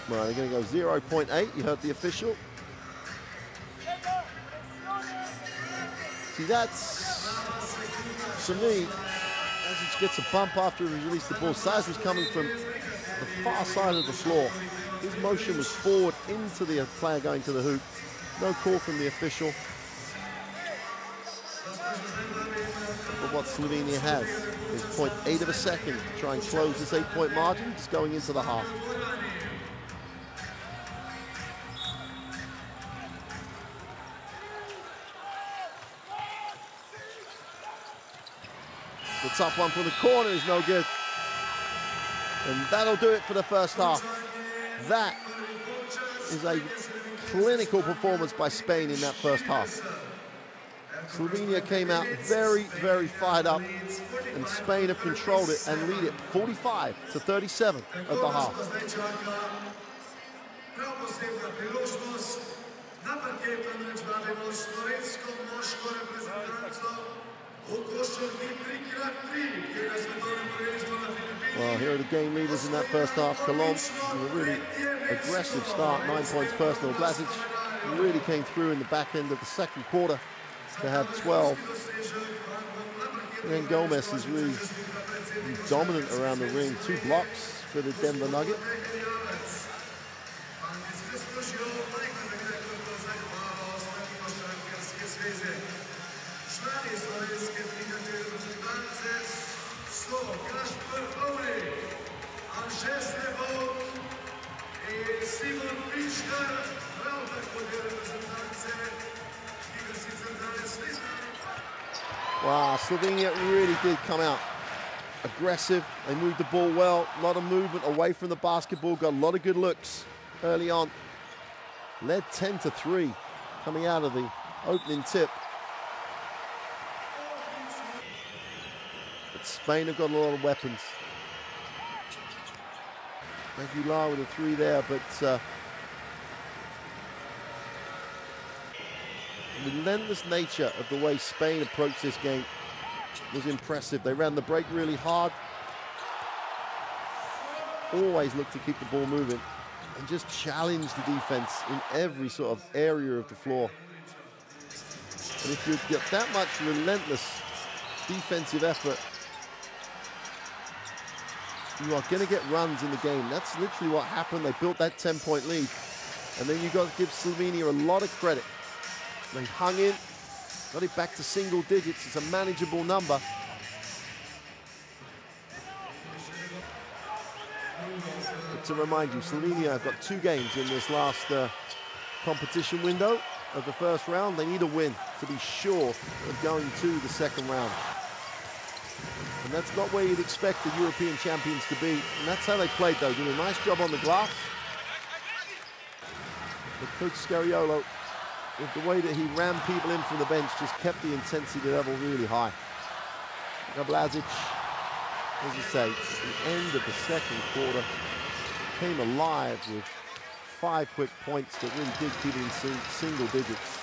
Well, they're going to go 0.8. You heard the official. See, that's, to me, Sazic gets a bump after he released the ball. Sazic was coming from the far side of the floor. His motion was forward into the player going to the hoop. No call from the official. But what Slovenia has is 0.8 of a second to try and close this 8-point margin, just going into the half. The top one from the corner is no good. And that'll do it for the first half. That is a clinical performance by Spain in that first half. Slovenia came out very, very fired up, and Spain have controlled it and lead it 45-37 at the half. Well, here are the game leaders in that first half. Colom, with a really aggressive start, 9 points personal. Blazic really came through in the back end of the second quarter to have 12. And then Gomez is really dominant around the ring. 2 blocks for the Denver Nugget. Wow, Slovenia really did come out aggressive. They moved the ball well, a lot of movement away from the basketball, got a lot of good looks early on. Led 10-3 coming out of the opening tip. But Spain have got a lot of weapons. Aguilar with a 3 there, but the relentless nature of the way Spain approached this game was impressive. They ran the break really hard. Always looked to keep the ball moving and just challenge the defense in every sort of area of the floor. And if you get that much relentless defensive effort, you are going to get runs in the game. That's literally what happened. They built that 10-point lead. And then you've got to give Slovenia a lot of credit. They hung in, got it back to single digits. It's a manageable number. But to remind you, Slovenia have got 2 games in this last competition window of the first round. They need a win to be sure of going to the second round. And that's not where you'd expect the European champions to be. And that's how they played, though. Did a nice job on the glass. But Coach Scariolo, with the way that he ran people in from the bench, just kept the intensity level really high. Blazic, as you say, at the end of the second quarter, came alive with 5 quick points that really did people in single digits.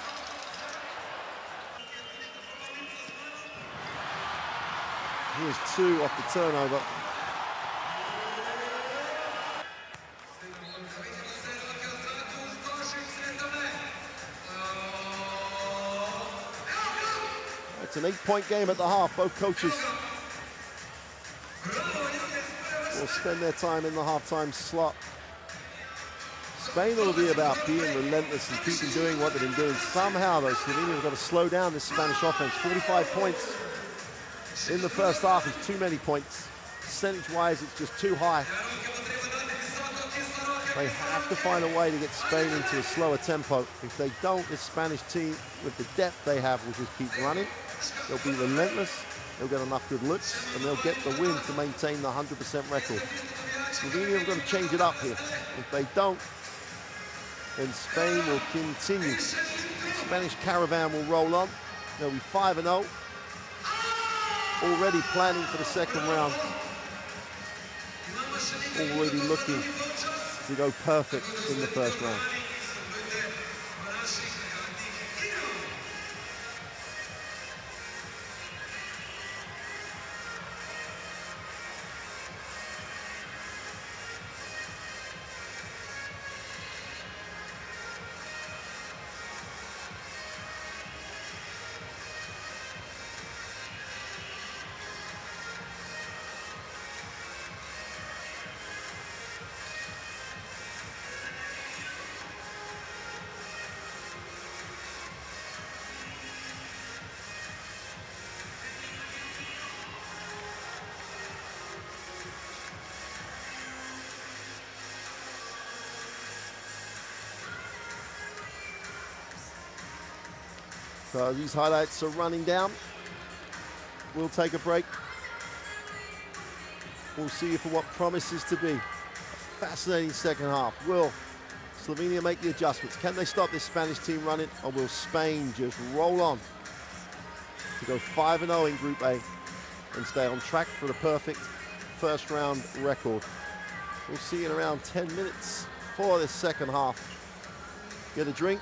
Here's 2 off the turnover. It's an 8-point game at the half. Both coaches will spend their time in the halftime slot. Spain will be about being relentless and keeping doing what they've been doing. Somehow, though, Slovenia have got to slow down this Spanish offense. 45 points in the first half is too many points. Percentage-wise, it's just too high. They have to find a way to get Spain into a slower tempo. If they don't, this Spanish team, with the depth they have, will just keep running. They'll be relentless, they'll get enough good looks, and they'll get the win to maintain the 100% record. Slovenia have got to change it up here. If they don't, then Spain will continue. The Spanish caravan will roll on. They'll be 5-0. Already planning for the second round. Already looking to go perfect in the first round. So these highlights are running down. We'll take a break. We'll see you for what promises to be a fascinating second half. Will Slovenia make the adjustments? Can they stop this Spanish team running, or will Spain just roll on to go 5-0 in Group A and stay on track for the perfect first round record? We'll see you in around 10 minutes for this second half. Get a drink,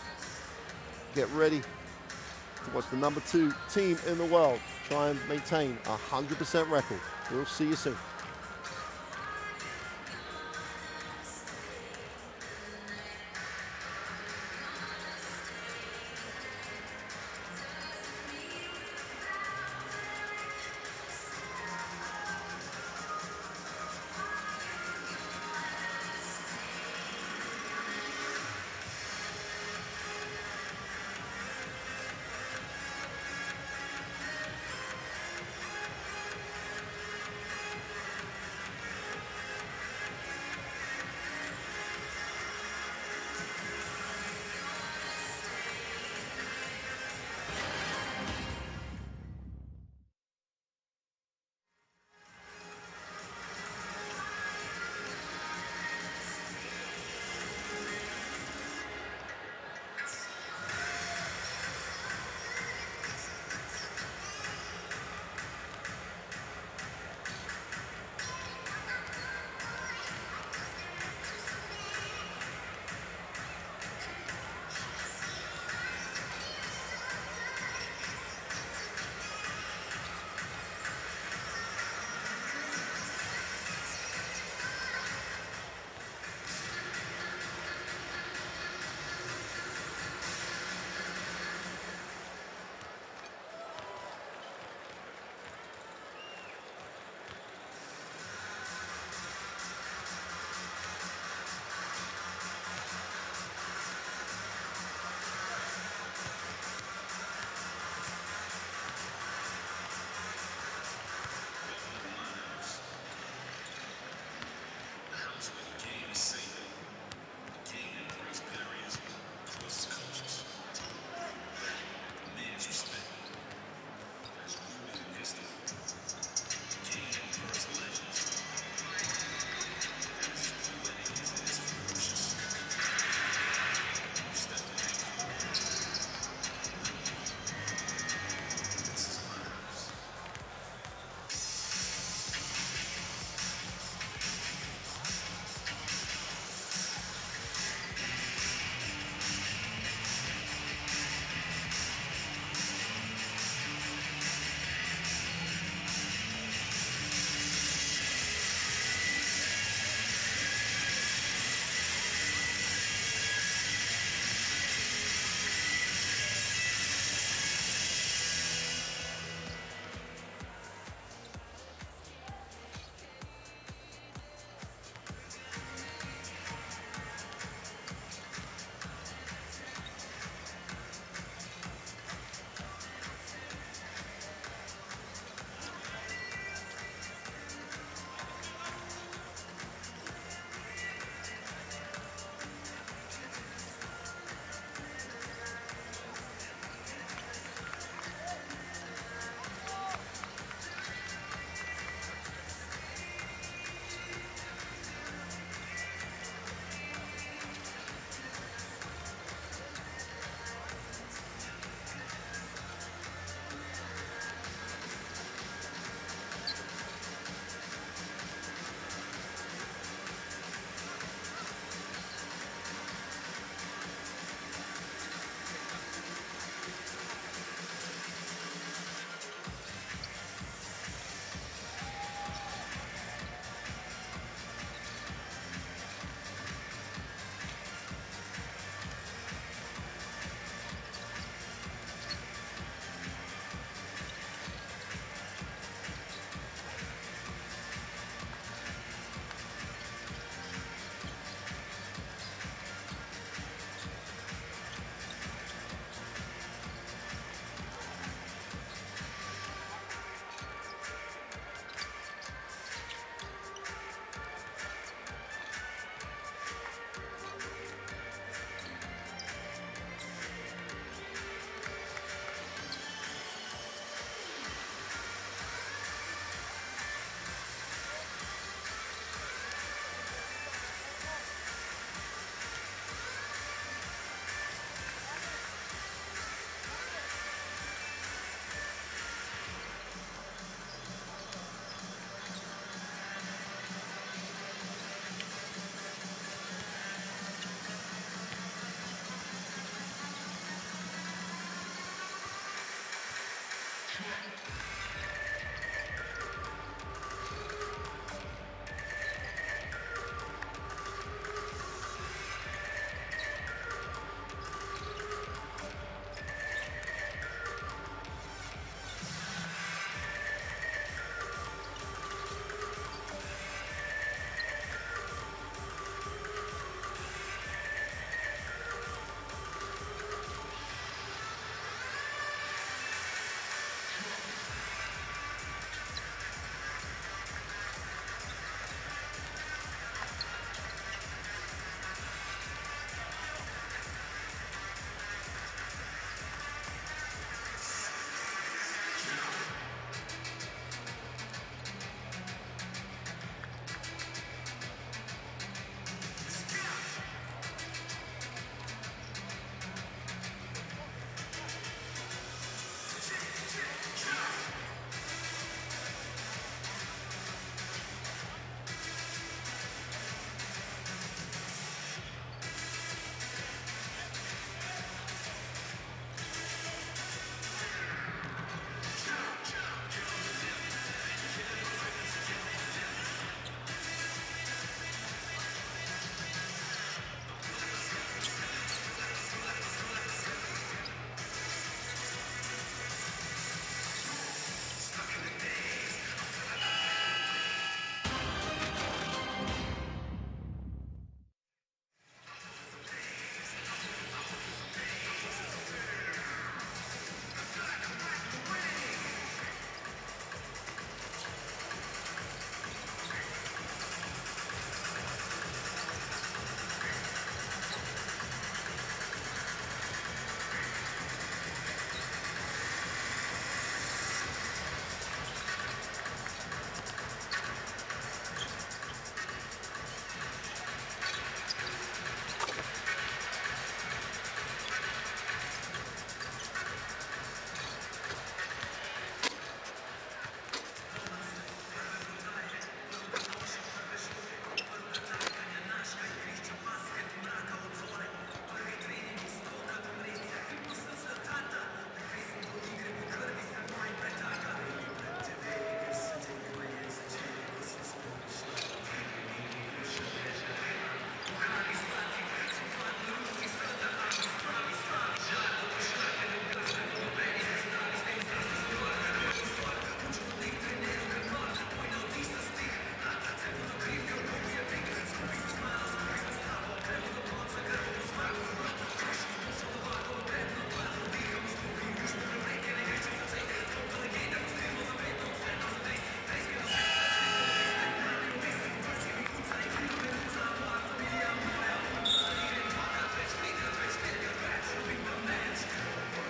get ready to watch the number 2 team in the world try and maintain a 100% record. We'll see you soon.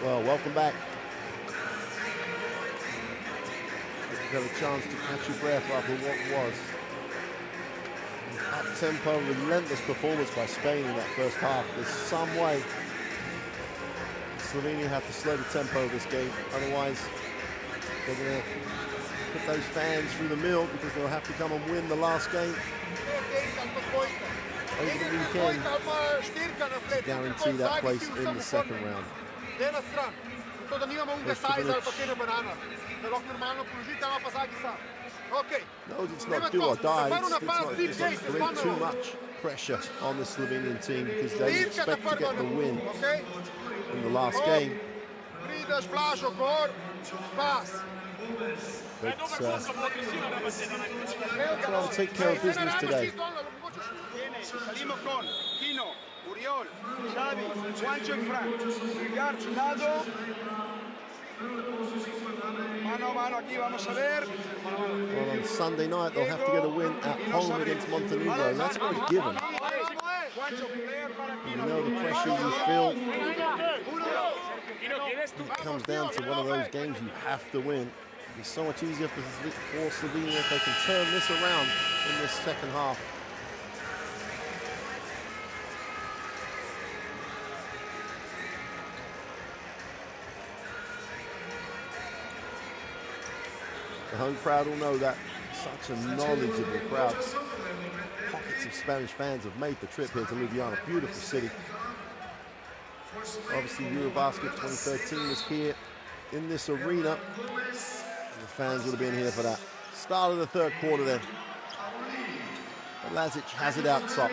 Well, welcome back. You've got a chance to catch your breath after what was an up-tempo, relentless performance by Spain in that first half. There's some way Slovenia have to slow the tempo of this game, otherwise they're going to put those fans through the mill because they'll have to come and win the last game over the weekend to guarantee that place in the second round. No, it's not do or die. It's not bring too much pressure on the Slovenian team because they expect to get the win in the last game. But they'll take care of business today. Well, on Sunday night they'll have to get a win at home against Montenegro, and that's not a given. You know the pressure you feel. It comes down to one of those games you have to win. It'll be so much easier for Slovenia if they can turn this around in this second half. The home crowd will know that. Such a knowledgeable crowd. Pockets of Spanish fans have made the trip here to Ljubljana. Beautiful city. Obviously, Eurobasket 2013 was here. in this arena. The fans would have been here for that. Start of the third quarter then. Lazic has it out top.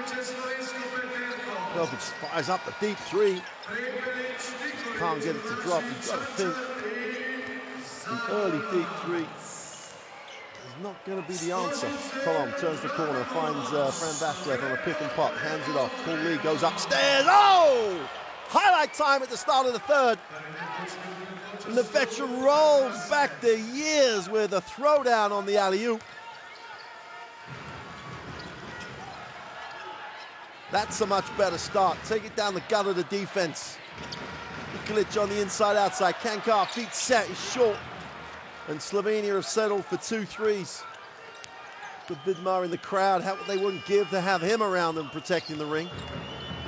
Velkovic fires up the deep three. Just can't get it to drop. You've got to think the early deep three is not going to be the answer. Colom turns the corner, finds Fran Vasquez on a pick and pop, hands it off. Paul Lee goes upstairs. Oh! Highlight time at the start of the third. And the veteran rolls back the years with a throwdown on the alley-oop. That's a much better start. Take it down the gut of the defense. Nikolic on the inside outside. Kankar, feet set, he's short. And Slovenia have settled for 2 threes. With Vidmar in the crowd, what they wouldn't give to have him around them protecting the ring.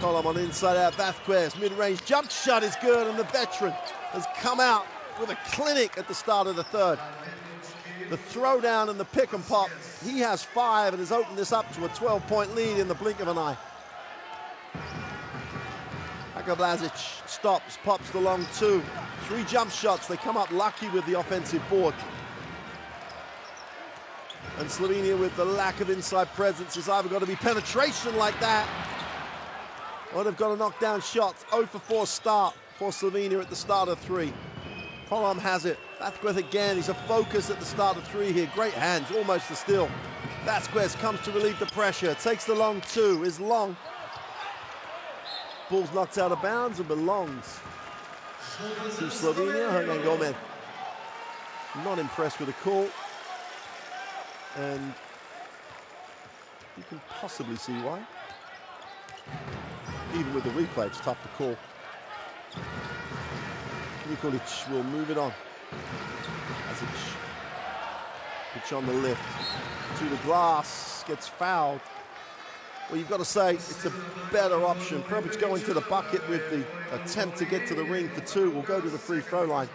Colom on the inside out, Vasquez, mid-range jump shot is good, and the veteran has come out with a clinic at the start of the third. The throwdown and the pick and pop, he has 5 and has opened this up to a 12-point lead in the blink of an eye. Blazic stops, pops the long 2. 3 jump shots, they come up lucky with the offensive board. And Slovenia, with the lack of inside presence, has either got to be penetration like that, or they've got to knock down shots. 0 for 4 start for Slovenia at the start of 3. Colom has it. Vasquez again, he's a focus at the start of 3 here. Great hands, almost a steal. Vasquez comes to relieve the pressure, takes the long 2, is long. Ball's knocked out of bounds and belongs to Slovenia. Hernan Gomez not impressed with the call. And you can possibly see why. Even with the replay, it's tough to call. Nikolic will move it on. Lazic, pitch on the lift. To the glass, gets fouled. Well, you've got to say it's a better option. Prepich going to the bucket with the attempt to get to the ring for 2. Will go to the free throw line.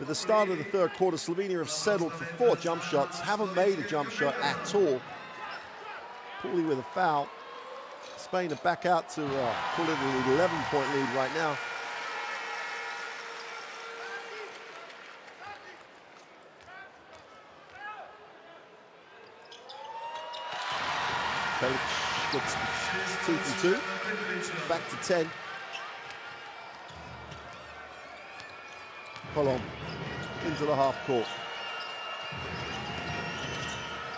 At the start of the third quarter, Slovenia have settled for 4 jump shots, haven't made a jump shot at all. Paulie with a foul. Spain are back out to pull it an 11-point lead right now. Pelic gets 2 from 2, back to 10. Colom into the half court.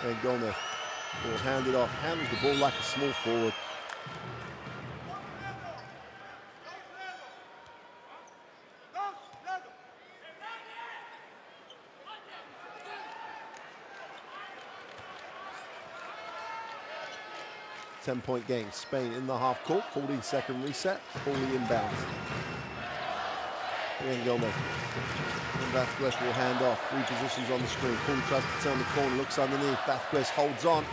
And Gomez will hand it off, handles the ball like a small forward. Ten-point game. Spain in the half court. 14-second reset. Fully inbounds. And Gomez. And Vasquez will hand off. Repositions on the screen. Paul tries to turn the corner. Looks underneath. Vasquez holds on.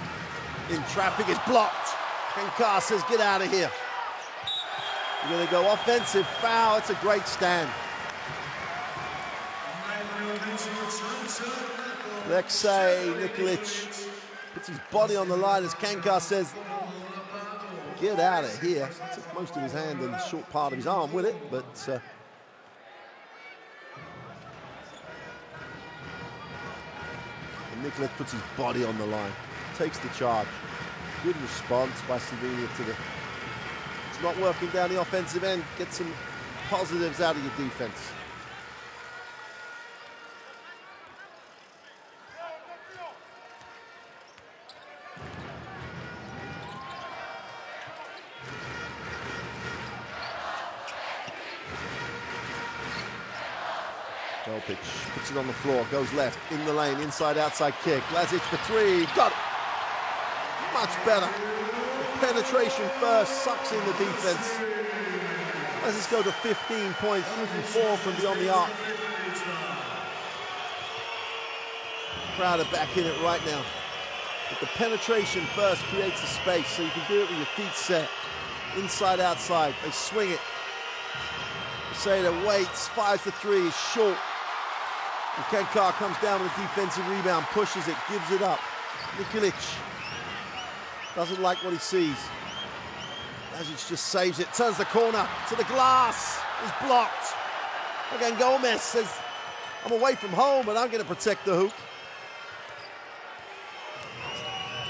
In traffic. Is blocked. Kankar says, get out of here. We're going to go offensive foul. It's a great stand. Alexei Nikolic puts his body on the line as Kankar says, get out of here. Took most of his hand and short part of his arm with it, but and Nikolic puts his body on the line, takes the charge. Good response by Slovenia to the, it's not working down the offensive end. Get some positives out of your defense. Velkovic puts it on the floor, goes left, in the lane, inside, outside kick. Lazic for 3, got it. Much better. Penetration first, sucks in the defense. Lazic go to 15 points, 3 from 4 from beyond the arc. Crowd are back in it right now. But the penetration first creates the space, so you can do it with your feet set. Inside, outside, they swing it. Seda waits, fires the 3, is short. And Kankar comes down with a defensive rebound, pushes it, gives it up. Nikolic doesn't like what he sees. Lazic just saves it, turns the corner to the glass, is blocked. Again, Gomez says, I'm away from home, and I'm going to protect the hoop.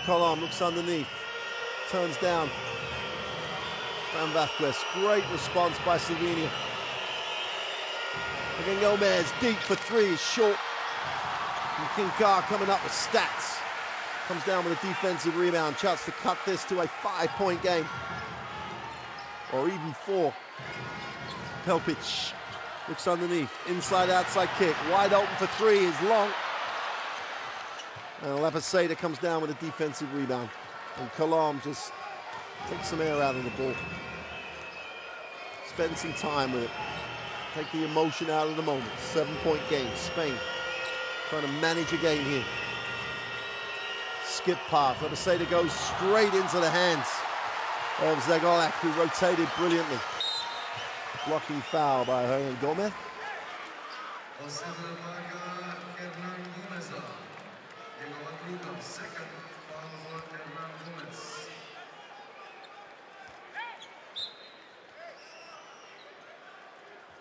Colom looks underneath, turns down. Van Vasquez, great response by Slovenia. Again, Gomez, deep for three, is short. And Kinkar coming up with stats. Comes down with a defensive rebound, chance to cut this to a 5-point game. Or even 4. Pelpic looks underneath, inside, outside kick, wide open for three, is long. And Lapaseda comes down with a defensive rebound. And Colom just takes some air out of the ball. Spend some time with it. Take the emotion out of the moment. 7-point game, Spain trying to manage a game here. Skip pass, Lapaseda goes straight into the hands of Zagolak, who rotated brilliantly. Blocking foul by Hernan Gomez.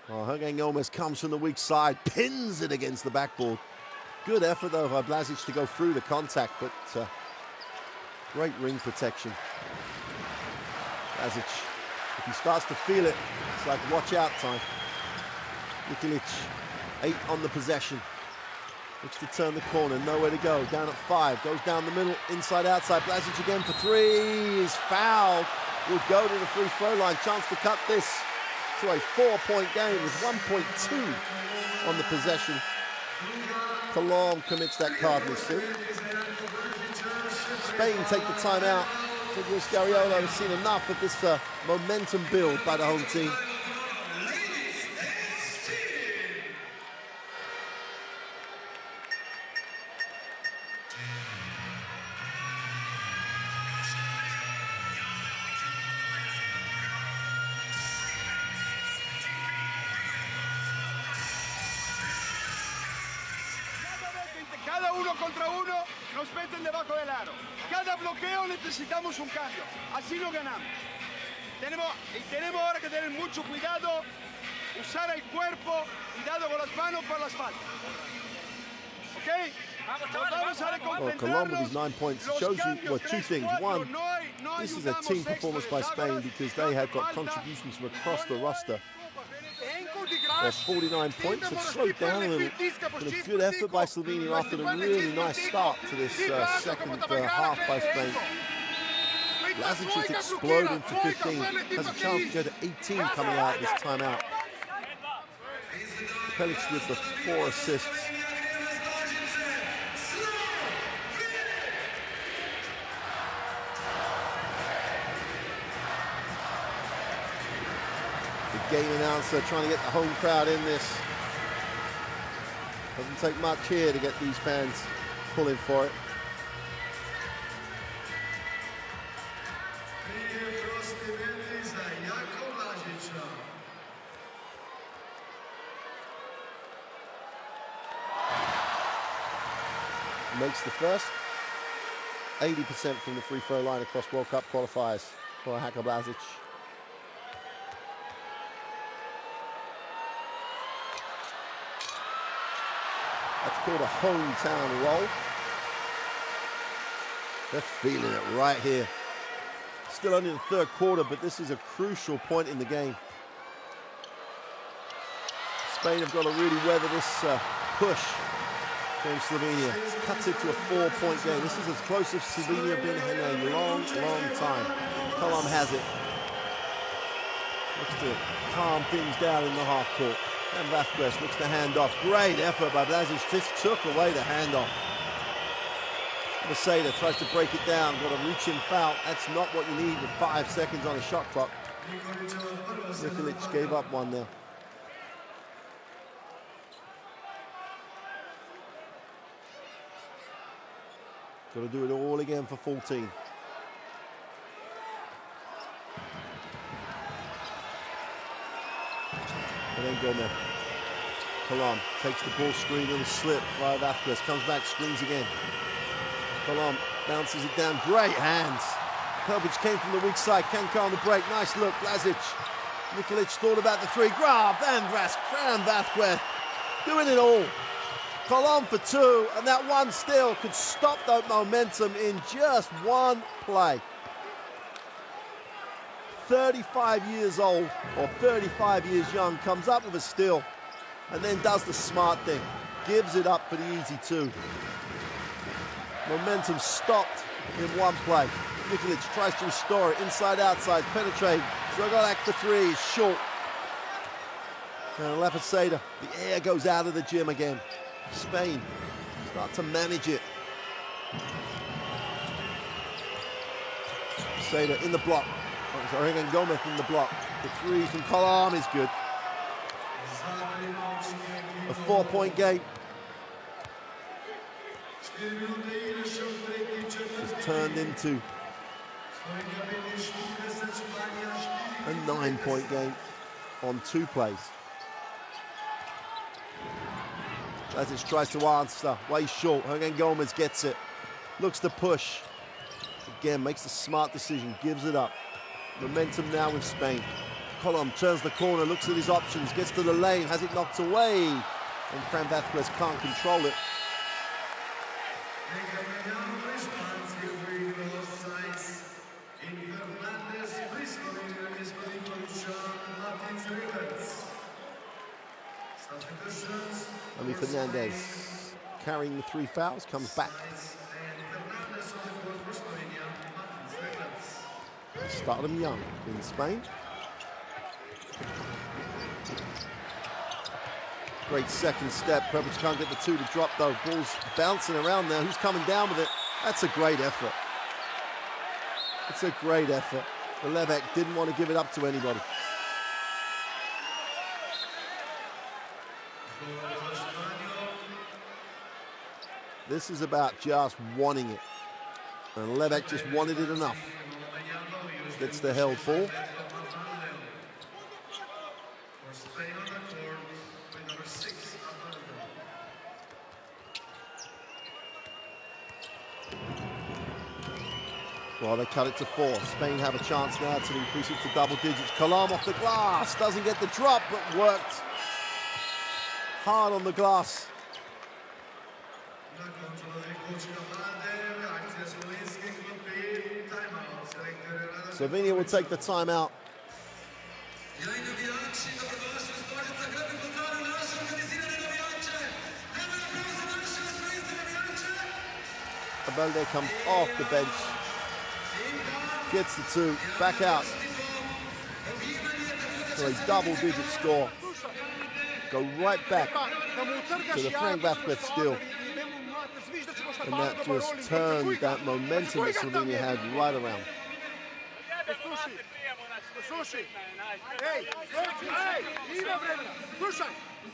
Well, Hernan Gomez comes from the weak side, pins it against the backboard. Good effort though by Blažić to go through the contact, but great ring protection. Blažić, if he starts to feel it, it's like watch out time. Nikolic, 8 on the possession. Looks to turn the corner, nowhere to go. Down at 5, goes down the middle, inside, outside. Blažić again for 3, is fouled. Will go to the free throw line. Chance to cut this to a 4-point game with 1.2 on the possession. Colom commits that cardinal sin. Spain take the timeout. Luis Garriolo has seen enough of this momentum build by the home team. Cada uno contra uno nos meten debajo del aro. Cada bloqueo necesitamos un cambio. Así lo ganamos. Tenemos ahora que tener mucho cuidado, usar el cuerpo, cuidado con las manos para las faltas. ¿Ok? Well, Colom with his 9 points shows you, well, 2 things. One, this is a team performance by Spain because they have got contributions from across the roster. Their 49 points have slowed down a little. But a good effort by Slovenia after a really nice start to this second half by Spain. Blažić is exploding to 15. Has a chance to go to 18 coming out this timeout. Pellic with the 4 assists. Game announcer trying to get the home crowd in this. Doesn't take much here to get these fans pulling for it. Makes the first. 80% from the free throw line across World Cup qualifiers for Haka Blažić. That's called a hometown roll. They're feeling it right here. Still only the 3rd quarter, but this is a crucial point in the game. Spain have got to really weather this push from Slovenia. Cuts it to a 4-point game. This is as close as Slovenia have been in a long, long time. Colom has it. Looks to calm things down in the half court. And Vasquez looks to hand off. Great effort by Blažić. Just took away the handoff. Lapaseda tries to break it down. Got a reach-in foul. That's not what you need with 5 seconds on a shot clock. Nikolic gave up one there. Got to do it all again for 14. And then Gomez. Colom takes the ball screen and a slip by Vasquez. Comes back, screens again. Colom bounces it down. Great hands. Pelpic came from the weak side. Kanka on the break. Nice look. Blažić Nikolic thought about the three. Fran Vázquez doing it all. Colom for two, and that one steal could stop that momentum in just one play. 35 years old, or 35 years young, comes up with a steal, and then does the smart thing. Gives it up for the easy two. Momentum stopped in one play. Nikolic tries to restore it, inside, outside, penetrate. Dragolak for three, is short. And Lepaseda, the air goes out of the gym again. Spain start to manage it. Seda in the block. Oregon Gomez in the block. The three from Colom is good. A 4-point game. It's turned into a 9-point game on 2 plays. Lazic tries to answer, way short. Hernan Gomez gets it, looks to push. Again, makes the smart decision, gives it up. Momentum now with Spain. Colom turns the corner, looks at his options, gets to the lane, has it knocked away. And Fran Vázquez can't control it. Fernandez carrying the 3 fouls, comes back. Started him young in Spain. Great second step. Prebic can't get the 2 to drop though. Ball's bouncing around there. Who's coming down with it? That's a great effort. It's a great effort. Levek didn't want to give it up to anybody. This is about just wanting it. And Levek just wanted it enough. Gets the held ball. Well, they cut it to 4. Spain have a chance now to increase it to double digits. Colom off the glass. Doesn't get the drop, but worked hard on the glass. Slovenia will take the timeout. Abelde comes off the bench, gets the 2, back out for a double-digit score. Go right back to the Fran Vázquez steal. And that just turned that momentum that Slovenia had right around.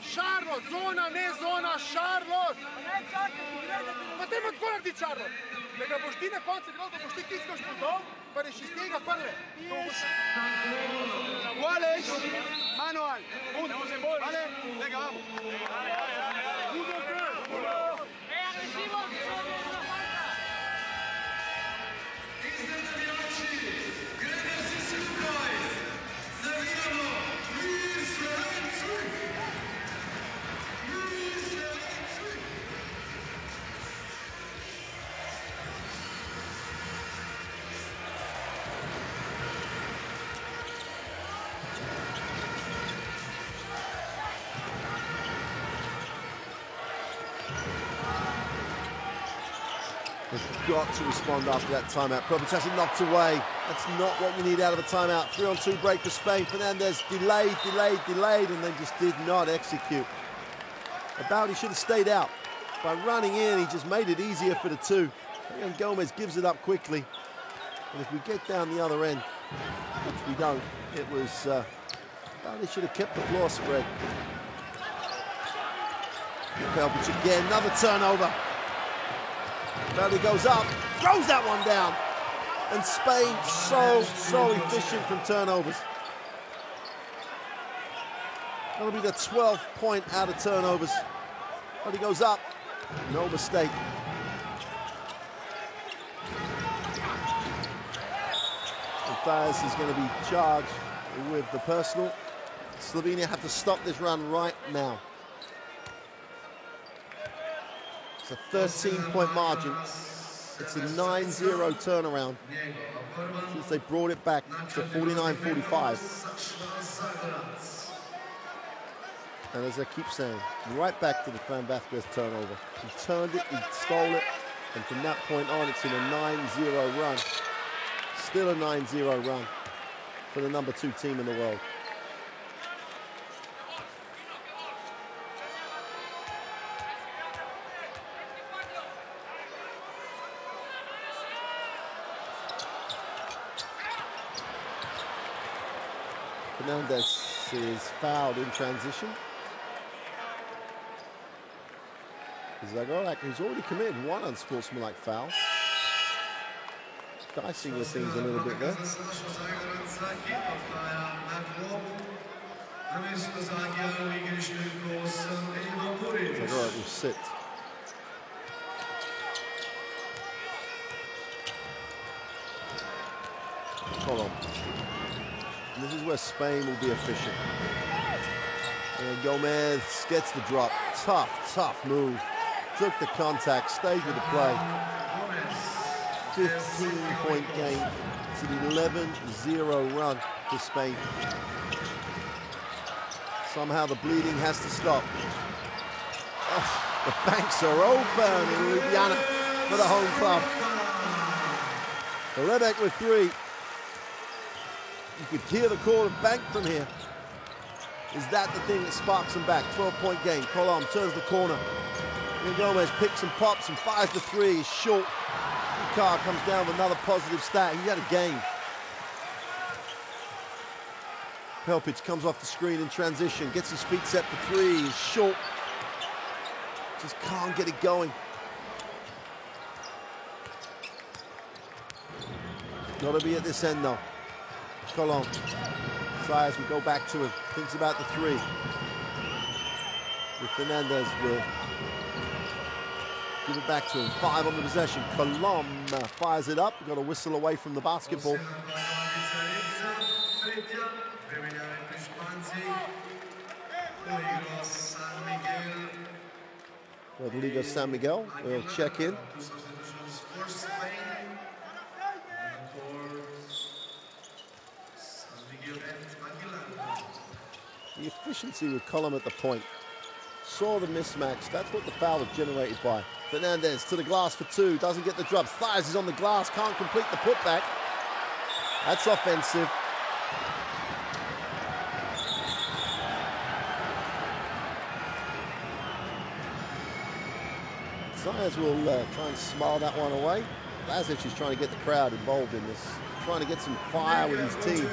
Charlotte, zona, ne zona, Charlotte! Pa te ima tako naredi Charlotte. Da ga boš ti na koncu igral, da boš ti tiskaš podol, pa reš iz tega prve. Alex, manual, vale, lega, vamos. They've got to respond after that timeout. Prebic has it knocked away. That's not what you need out of a timeout. 3-on-2 break for Spain. Fernandez delayed, and then just did not execute. He should have stayed out. By running in, he just made it easier for the 2. And Gomez gives it up quickly. And if we get down the other end, which we don't, it was, he should have kept the floor spread. Prebic again, another turnover. Belly goes up, throws that one down. And Spain so efficient from turnovers. That'll be the 12th point out of turnovers. Belly goes up, no mistake. And Faz is going to be charged with the personal. Slovenia have to stop this run right now. It's a 13-point margin. It's a 9-0 turnaround since they brought it back to 49-45. And as I keep saying, right back to the Fran Vasquez turnover. He turned it, he stole it, and from that point on, it's in a 9-0 run. Still a 9-0 run for the number 2 team in the world. Fernandez is fouled in transition. Zagorak, who's already committed one unsportsmanlike foul. Dicing the things a little bit there. Zagorak will sit. Hold on. And this is where Spain will be efficient. And Gomez gets the drop. Tough move. Took the contact, stayed with the play. 15-point game. It's an 11-0 run for Spain. Somehow the bleeding has to stop. Oh, the banks are open in Ljubljana for the home club. Lebek with 3. You could hear the call of bank from here. Is that the thing that sparks them back? 12-point game. Colom turns the corner. And Gomez picks and pops and fires the 3. He's short. Car comes down with another positive stat. He had a game. Pelpic comes off the screen in transition. Gets his feet set for 3. He's short. Just can't get it going. Got to be at this end though. Colom. Sayers will go back to him. Thinks about the 3. With Fernandez will give it back to him. 5 on the possession. Colom fires it up. Got a whistle away from the basketball. Rodrigo San Miguel will check in. The efficiency with Colom at the point. Saw the mismatch. That's what the foul was generated by. Fernandez to the glass for 2. Doesn't get the drop. Thighs is on the glass. Can't complete the putback. That's offensive. Sayers will try and smile that one away. Lazic is trying to get the crowd involved in this. Trying to get some fire with his team.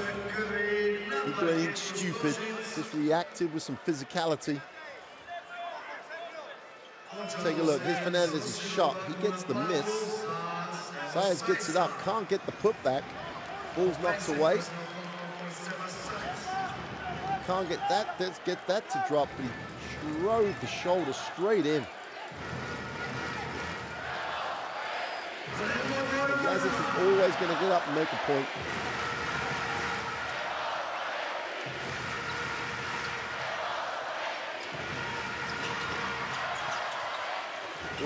He's doing anything stupid. Just reactive with some physicality. Take a look. Here's Fernandez's shot. He gets the miss. Sayers gets it up. Can't get the putback. Ball's knocked away. Can't get that. Let's get that to drop. But he drove the shoulder straight in. Lazic is always going to get up and make a point.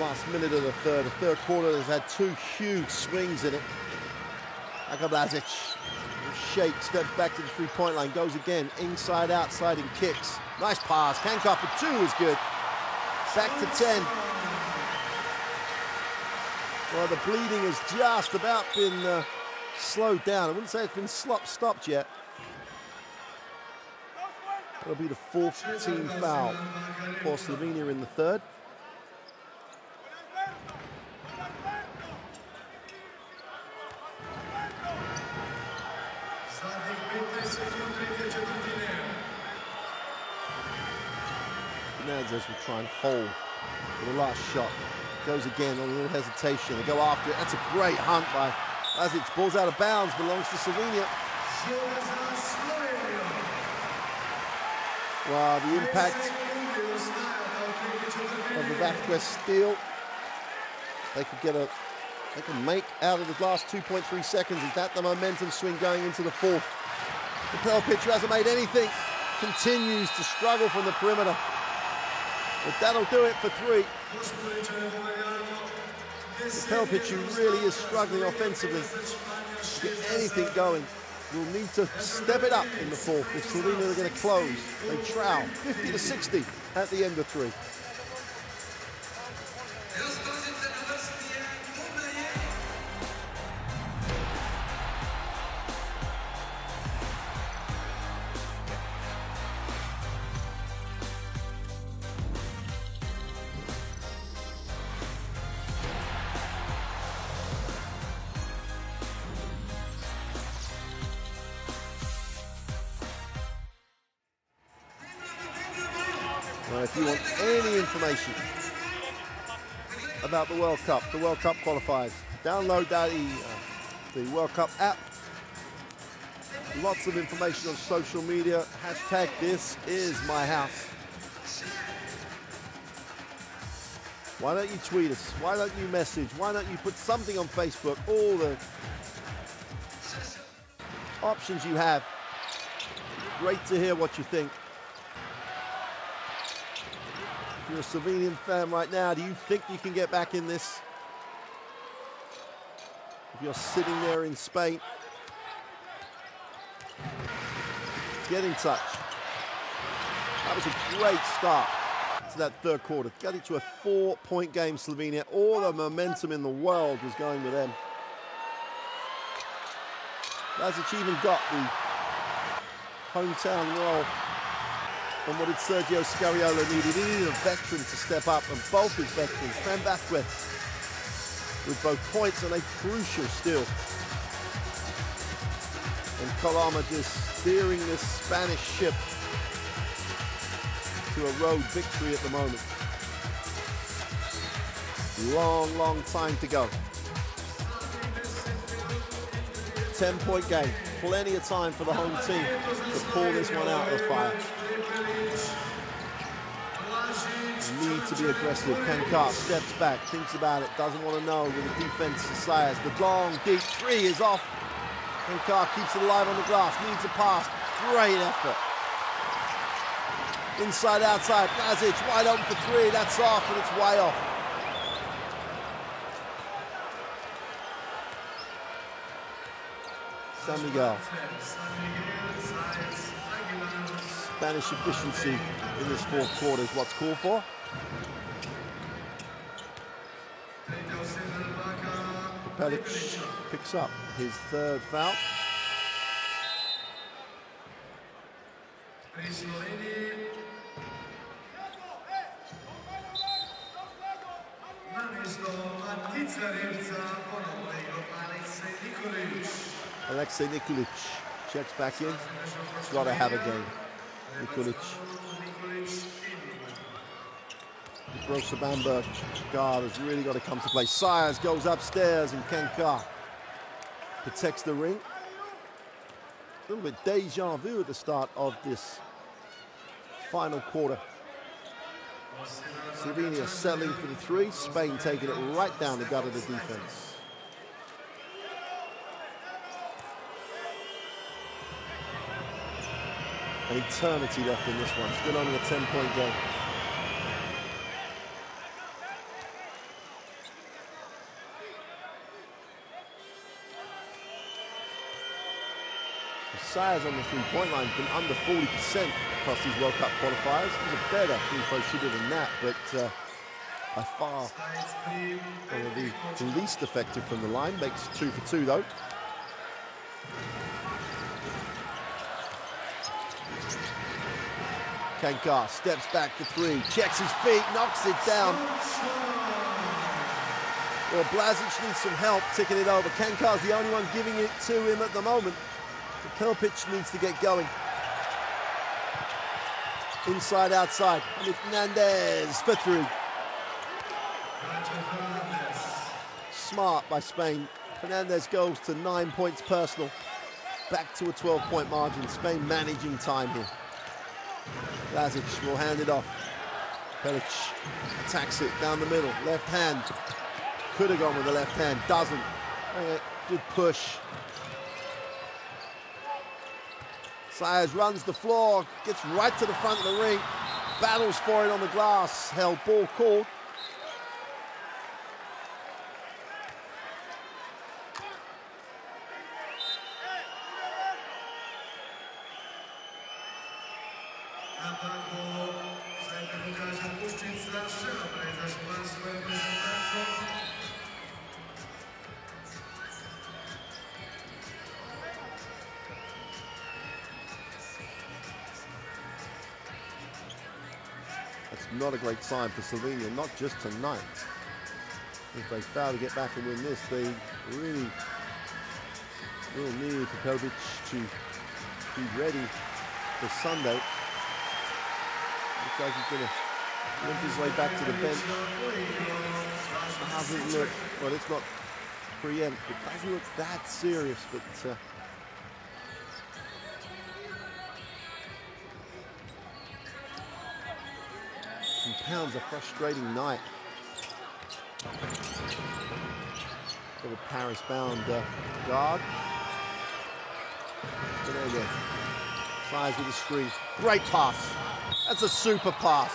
Last minute of the third. The third quarter has had 2 huge swings in it. Lazic shakes, steps back to the 3-point line, goes again, inside, outside, and kicks. Nice pass. Kankar for 2 is good. Back to 10. Well, the bleeding has just about been slowed down. I wouldn't say it's been stopped yet. That'll be the 4th team foul for Slovenia in the third. Fernandez will try and hold for the last shot. Goes again on a little hesitation. They go after it. That's a great hunt by Lazic. Ball's out of bounds. Belongs to Slovenia. Wow, the impact of the Vasquez steal. They can make out of the last 2.3 seconds. Is that the momentum swing going into the 4th? The Pelpic, who hasn't made anything, continues to struggle from the perimeter. But that'll do it for three. The Pelpic, who really is struggling offensively to get anything going, will need to step it up in the fourth if Slovenia are going to close. They trail 50-60 at the end of three. If you want any information about the World Cup qualifiers, download the World Cup app. Lots of information on social media. Hashtag this is my house. Why don't you tweet us? Why don't you message? Why don't you put something on Facebook? All the options you have. Great to hear what you think. If you're a Slovenian fan right now, do you think you can get back in this? If you're sitting there in Spain, get in touch. That was a great start to that third quarter. Got it to a 4-point game, Slovenia. All the momentum in the world was going with them. Lazic even got the hometown role. And what did Sergio Scariolo need? He needed a veteran to step up, and both his veterans, Fran Vasquez, with both points and a crucial steal. And Coloma just steering this Spanish ship to a road victory at the moment. Long, long time to go. 10-point game. Plenty of time for the home team to pull this one out of the fire. Need to be aggressive. Kankar steps back, thinks about it, doesn't want to know with the defense to Sayers. The long, deep three is off. Kankar keeps it alive on the glass, needs a pass. Great effort. Inside, outside, Lazic wide open for three. That's off, and it's way off. San Miguel. Spanish efficiency in this fourth quarter is what's called for. Pelic picks up his third foul. Alexei Nikolic checks back in. He's got to have a game. Nikolic. Rosa Bamberg guard has really got to come to play. Sayers goes upstairs and Kankar protects the ring. A little bit deja vu at the start of this final quarter. Slovenia settling for the three. Spain taking it right down the gut of the defense. An eternity left in this one. Still only a 10-point game. Sayers on the three-point line has been under 40% across these World Cup qualifiers. He's a better free-throw shooter than that, but by far one of the least effective from the line. Makes 2 for 2 though. Kankar steps back for three, checks his feet, knocks it down. Well, Blazic needs some help ticking it over. Kankar's the only one giving it to him at the moment. Pelpic needs to get going. Inside, outside. And Fernandez for three. Smart by Spain. Fernandez goes to 9 points personal. Back to a 12-point margin. Spain managing time here. Lazic will hand it off. Pelic attacks it down the middle. Left hand. Could have gone with the left hand. Doesn't. Good push. Sayers runs the floor, gets right to the front of the ring, battles for it on the glass, held ball called. That's not a great sign for Slovenia, not just tonight. If they fail to get back and win this, they really will need Popovic to be ready for Sunday. Looks like he's going to limp his way back to the bench. Doesn't look, well, let's not preempt, it doesn't look that serious, but compounds a frustrating night for the Paris-bound guard. Tries with the screen. Great pass. That's a super pass.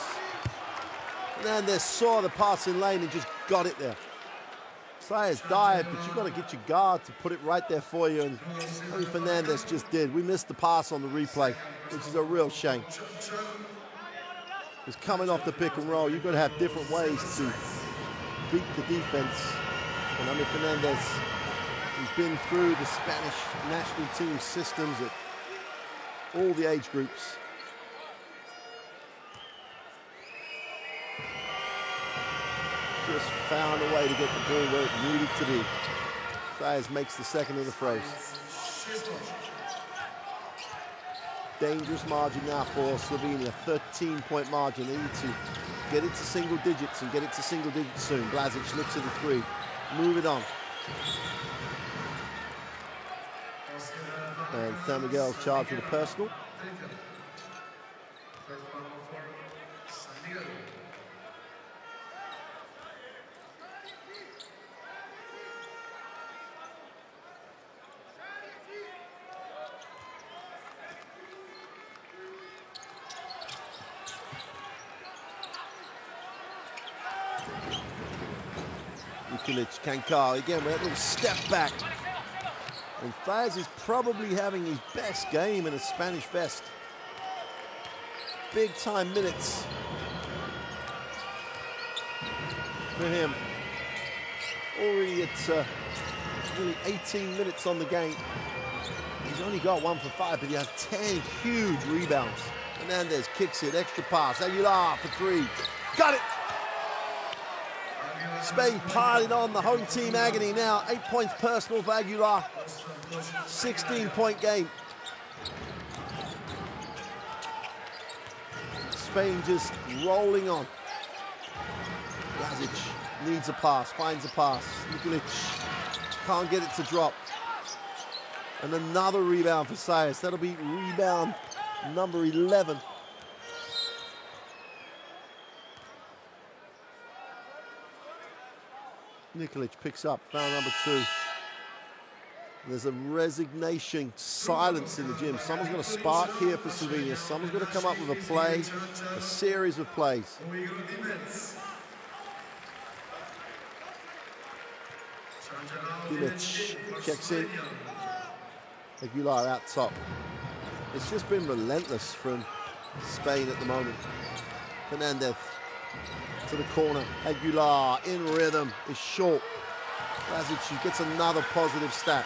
Fernandez saw the passing lane and just got it there. Sayers dived, but you've got to get your guard to put it right there for you, and I think Fernandez just did. We missed the pass on the replay, which is a real shame. It's coming off the pick and roll. You've got to have different ways to beat the defense. And I mean, Fernandez, he's been through the Spanish national team systems at all the age groups. Just found a way to get the ball where it needed to be. Sayers makes the second of the throws. Dangerous margin now for Slovenia, 13-point margin. They need to get it to single digits and get it to single digits soon. Blazic looks at the three, move it on. And San Miguel's charged with a personal. Kankar again with that little step back. And Faz is probably having his best game in a Spanish vest. Big time minutes for him. Already at nearly 18 minutes on the game. He's only got 1 for 5, but he has 10 huge rebounds. Fernandez kicks it, extra pass. Aguilar for 3. Got it! Spain piling on the home team agony now. 8 points personal for Aguilar. 16-point game. Spain just rolling on. Blazic needs a pass, finds a pass. Nikolic can't get it to drop. And another rebound for Sayers. That'll be rebound number 11. Nikolic picks up foul number 2. There's a resignation, silence in the gym. Someone's going to spark here for Slovenia. Someone's going to come up with a play, a series of plays. Dimic checks in. Aguilar out top. It's just been relentless from Spain at the moment. Fernandez to the corner. Aguilar in rhythm is short. Blazic gets another positive stat.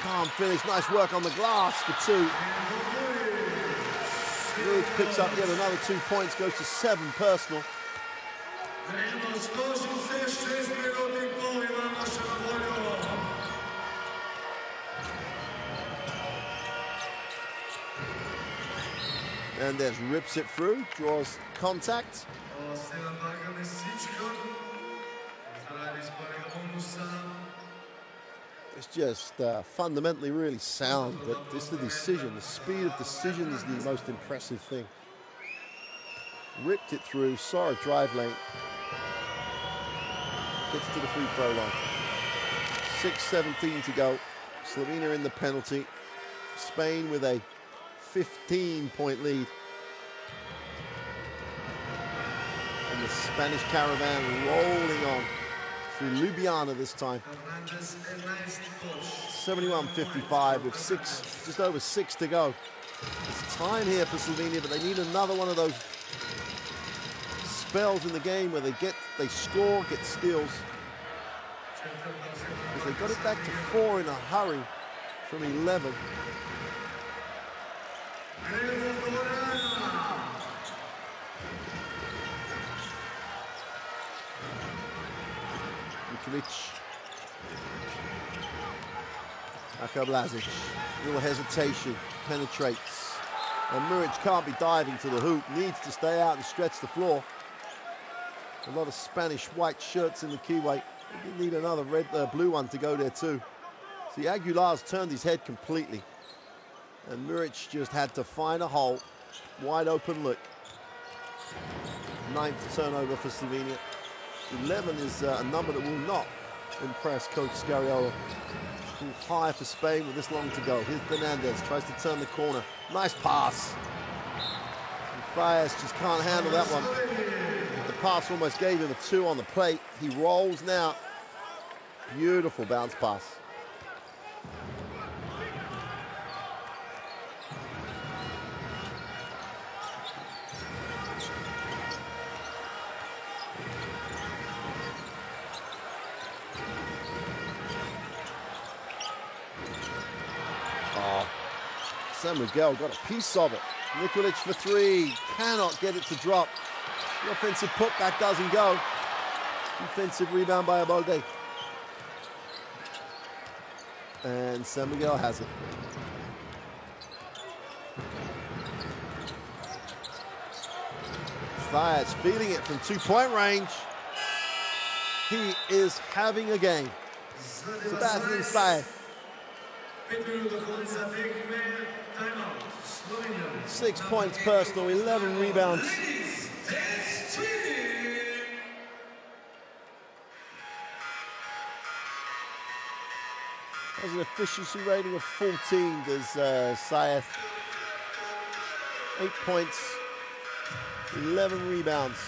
Can't finish. Nice work on the glass for 2. Lewis picks up yet another 2 points, goes to 7 personal. And there's rips it through, draws contact. It's just fundamentally really sound, but it's the decision. The speed of decision is the most impressive thing. Ripped it through, saw a drive lane. Gets to the free throw line. 6:17 to go. Slovenia in the penalty. Spain with a 15-point lead. And the Spanish caravan rolling on through Ljubljana this time. 71-55 with just over 6 to go. It's time here for Slovenia, but they need another one of those spells in the game where they score, get steals. Because they got it back to 4 in a hurry from 11. Mitrovic. Akablazic, little hesitation, penetrates. And Muric can't be diving to the hoop, needs to stay out and stretch the floor. A lot of Spanish white shirts in the keyway. They need another blue one to go there too. See, Aguilar's turned his head completely. And Muric just had to find a hole. Wide open look. 9th turnover for Slovenia. 11 is a number that will not impress Coach Scariolo. High for Spain with this long to go. Here's Fernandez, tries to turn the corner. Nice pass. Baez just can't handle that one. The pass almost gave him a 2 on the plate. He rolls now. Beautiful bounce pass. San Miguel got a piece of it. Nikolic for 3, cannot get it to drop. The offensive putback doesn't go. Defensive rebound by Abolde. And San Miguel has it. Zayas feeding it from 2-point range. He is having a game. Sebastian Zayas. 6 points personal, 11 rebounds. Has an efficiency rating of 14, does Zayas. 8 points, 11 rebounds.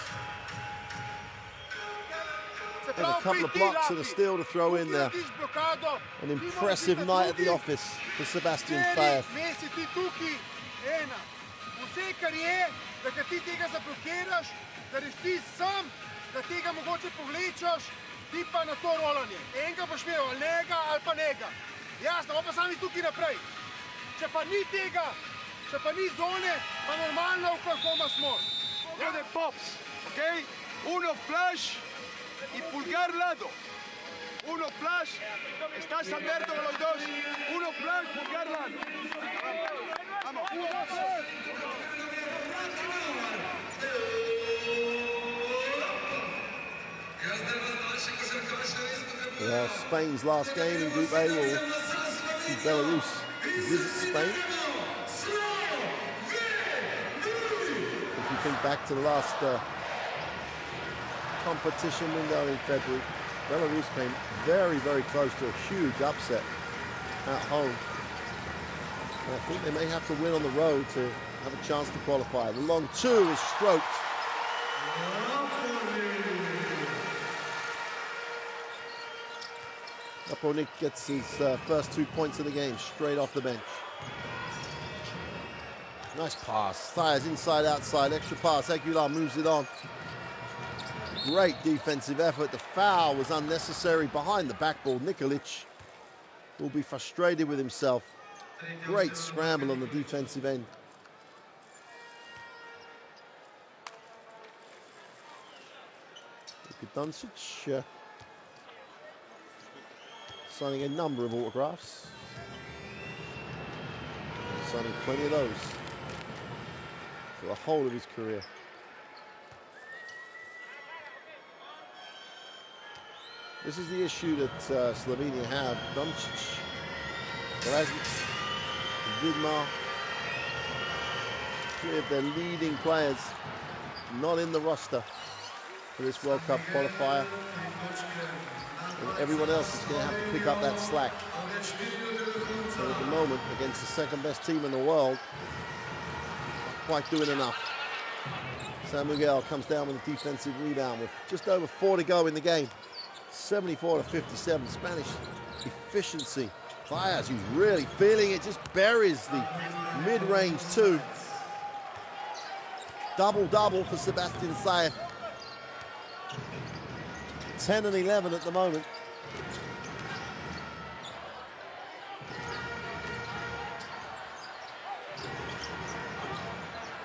And a couple of blocks and a steal to throw in there. An impressive night at the office for Sebastian Zayas. Vse, kar je, da ga ti tega zablokiraš, da reš ti sam, da tega mogoče povlečeš, ti pa na to rolanje. Enega boš imel, ali njega, ali pa njega. Jasno, pa sami tukaj naprej. Če pa ni tega, če pa ni zone, pa normalno v kakoma smo. De pops, ok? Uno flash y pulgar lado. Uno flash, estás abierto con los dos. Uno flash, pulgar lado. Vamos. Well, Spain's last game in Group A will see Belarus visit Spain. If you think back to the last competition window in February, Belarus came very, very close to a huge upset at home. And I think they may have to win on the road to have a chance to qualify. The long 2 is stroked. Aponik gets his first 2 points of the game straight off the bench. Nice pass. Zayas inside, outside, extra pass. Aguilar moves it on. Great defensive effort. The foul was unnecessary behind the backboard. Nikolic will be frustrated with himself. Great scramble on the defensive end. Doncic signing a number of autographs. Signing plenty of those for the whole of his career. This is the issue that Slovenia have. Doncic, Dragic, Vidmar, 3 of their leading players not in the roster for this World Cup qualifier. And everyone else is going to have to pick up that slack. So at the moment, against the second best team in the world, not quite doing enough. San Miguel comes down with a defensive rebound with just over 4 to go in the game. 74-57, Spanish efficiency. Fires, who's really feeling it, just buries the mid-range two. Double-double for Sebastian Saez. 10 and 11 at the moment.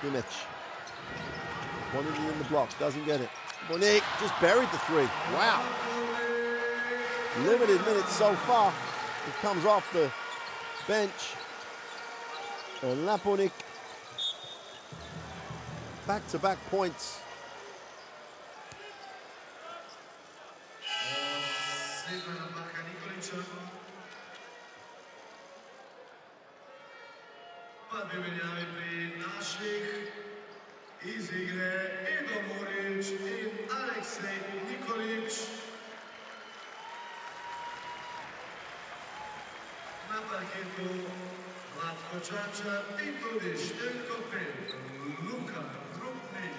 Dimich. Wanted it in the block, doesn't get it. Bonik just buried the three. Wow. Limited minutes so far. It comes off the bench. And Laponik. Back-to-back points. Iz igre Edo Murić in Aleksej Nikolić. Na parketu Vlatko Čačar i tudi številko 5 Luka Rupnik.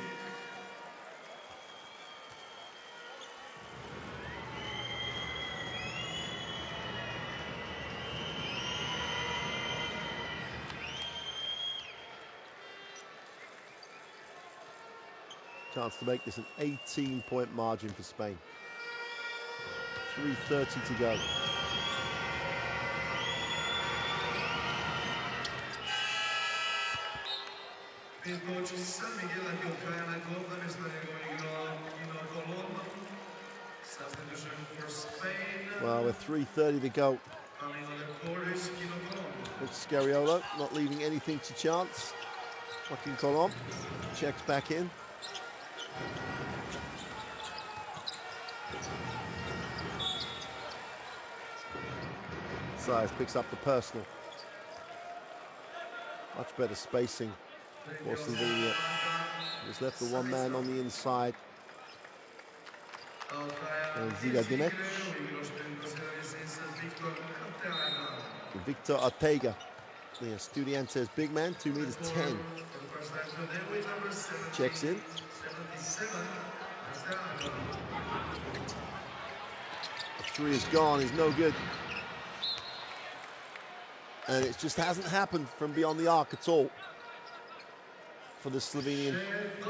Chance to make this an 18-point margin for Spain. 3:30 to go. San Miguel che ottrae la coda per stare in Colombo. Substitution for Spain. Well, with 3:30 to go. Coming on the court is Kino Colombo. Looks Scariolo, not leaving anything to chance. Joaquin Colom checks back in. Saez picks up the personal. Much better spacing for Slovenia. He's left the one man on the inside. And Ziga Dimec. Victor Ortega, the Estudiantes big man, 2 meters 10. Checks in. The three is gone, he's no good. And it just hasn't happened from beyond the arc at all for the Slovenian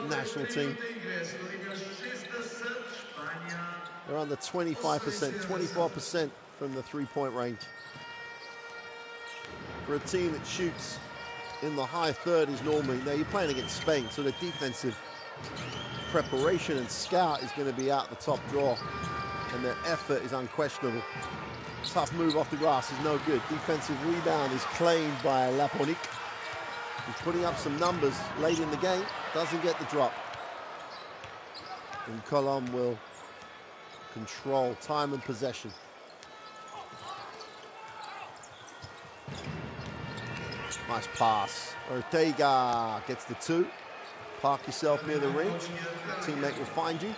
national team. They're under 25%, 24% from the three-point range. For a team that shoots in the high 30s normally, now you're playing against Spain, so the defensive preparation and scout is going to be out the top drawer, and their effort is unquestionable. Tough move off the glass is no good. Defensive rebound is claimed by Laponik. He's putting up some numbers late in the game, doesn't get the drop. And Colom will control time and possession. Nice pass. Ortega gets the two. Park yourself near the ring. Teammate will find you.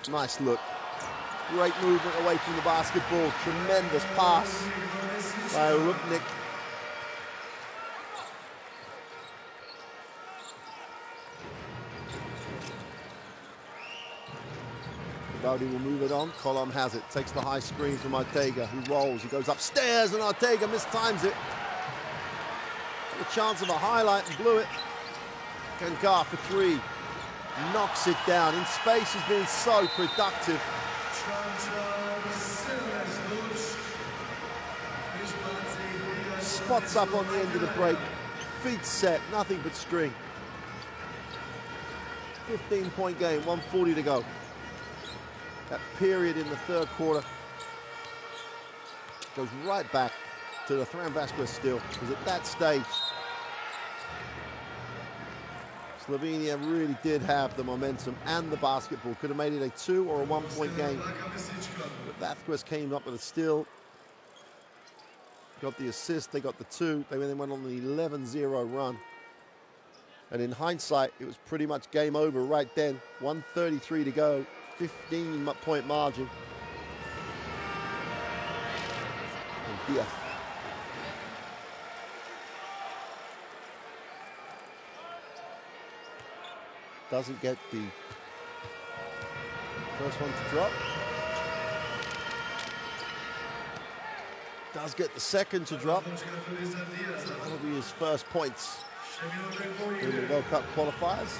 Nice look. Great movement away from the basketball. Tremendous pass by Rupnik. Gaudi will move it on. Colom has it. Takes the high screen from Ortega, who rolls. He goes upstairs, and Ortega mistimes it. A chance of a highlight and blew it. Kankar for three. Knocks it down. In space, has been so productive. Spots up on the end of the break. Feet set, nothing but string. 15-point game, 1:40 to go. That period in the third quarter goes right back to the Fran Vasquez steal, because at that stage, Slovenia really did have the momentum and the basketball. Could have made it a 2 or a 1-point game. But Vasquez came up with a steal. got the assist, they got the 2, they then went on the 11-0 run. And in hindsight, it was pretty much game over right then. 1:33 to go, 15-point margin. And Diaz. Doesn't get the first one to drop. Does get the second to drop. That'll be his first points in the World Cup qualifiers.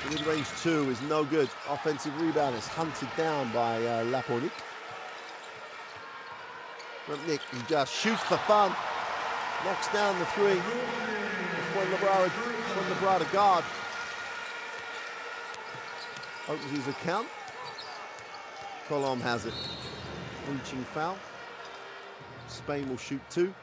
The mid-range 2 is no good. Offensive rebound is hunted down by Lapornik. Nick, he just shoots for fun. Knocks down the 3. Fuenlabrada guard opens his account. Colom has it. Reaching foul. Spain will shoot 2.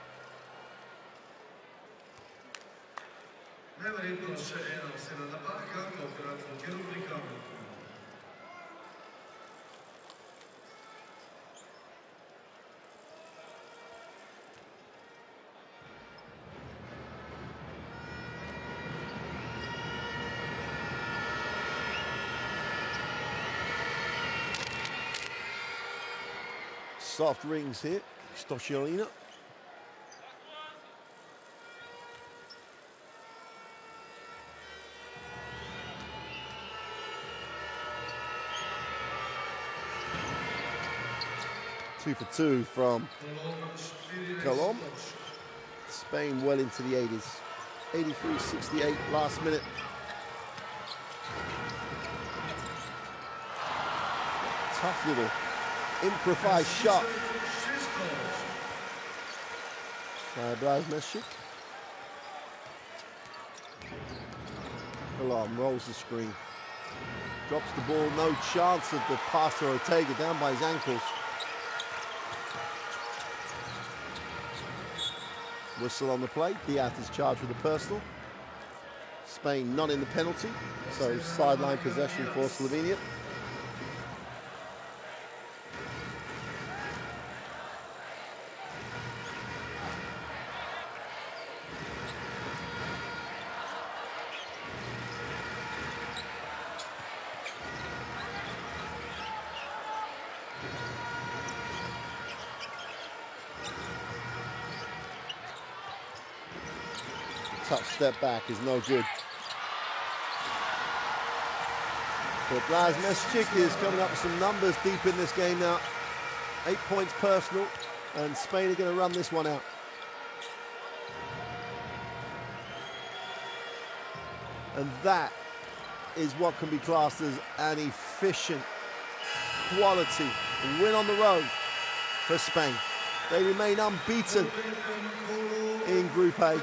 Soft rings here, Stosciolina. Two for 2 from Colom. Spain well into the 80s. 83-68 last minute. Tough little improvised shot by Blasmeshik. Colom rolls the screen. Drops the ball, no chance of the pass to Ortega, down by his ankles. Whistle on the play. Diaz is charged with a personal. Spain not in the penalty, so sideline possession for Slovenia. Tough step back is no good. But Blasmeshik is coming up with some numbers deep in this game now. 8 points personal, and Spain are going to run this one out. And that is what can be classed as an efficient, quality win on the road for Spain. They remain unbeaten in Group A.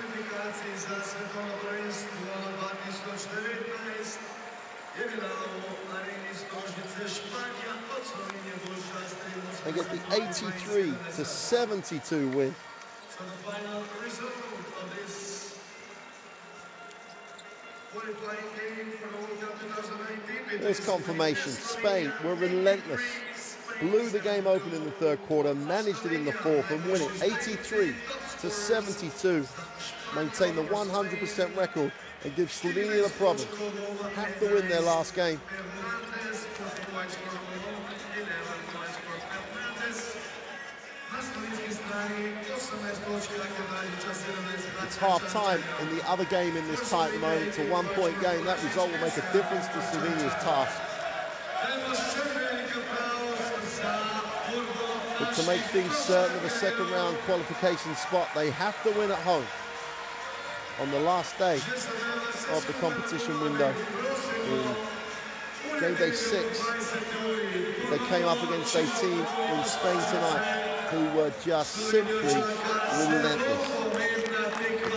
They get the 83-72 win. There's confirmation. Spain were relentless. Blew the game open in the third quarter, managed it in the fourth, and win it 83-72. Maintain the 100% record and give Slovenia the problem. Have to win their last game. It's half time in the other game in this tight moment. It's a 1-point game. That result will make a difference to Slovenia's task. But to make things certain of a second round qualification spot, they have to win at home on the last day of the competition window. In game day 6, they came up against a team in Spain tonight who were just simply relentless.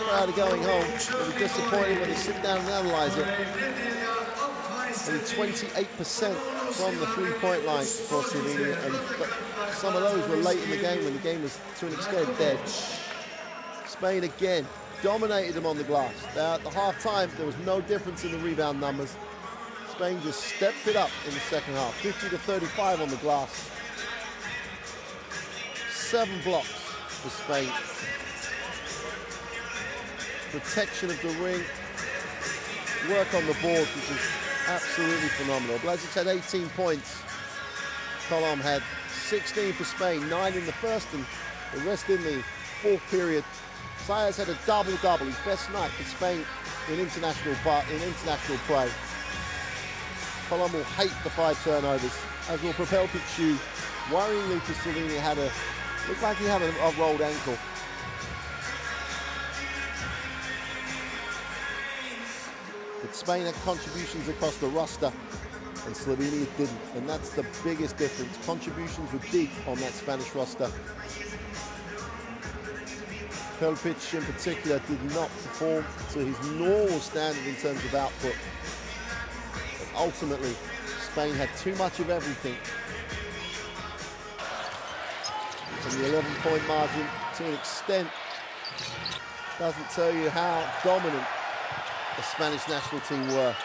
Prior to going home, they'll be disappointed when they sit down and analyse it. Only 28% from the three-point line for Slovenia, and some of those were late in the game when the game was to an extent dead. Spain again dominated them on the glass. At the half-time, there was no difference in the rebound numbers. Spain just stepped it up in the second half, 50-35 on the glass. 7 blocks for Spain. Protection of the ring, work on the board, which is absolutely phenomenal. Blažić had 18 points. Colom had 16 for Spain, 9 in the first and the rest in the fourth period. Sayas had a double-double, his best night for Spain in international play. Colom will hate the 5 turnovers, as will Prepelpic. Worryingly for Slovenia, looked like he had a rolled ankle. But Spain had contributions across the roster, and Slovenia didn't, and that's the biggest difference. Contributions were deep on that Spanish roster. Pelpic in particular did not perform to his normal standard in terms of output. But ultimately, Spain had too much of everything. And the 11-point margin, to an extent, doesn't tell you how dominant the Spanish national team were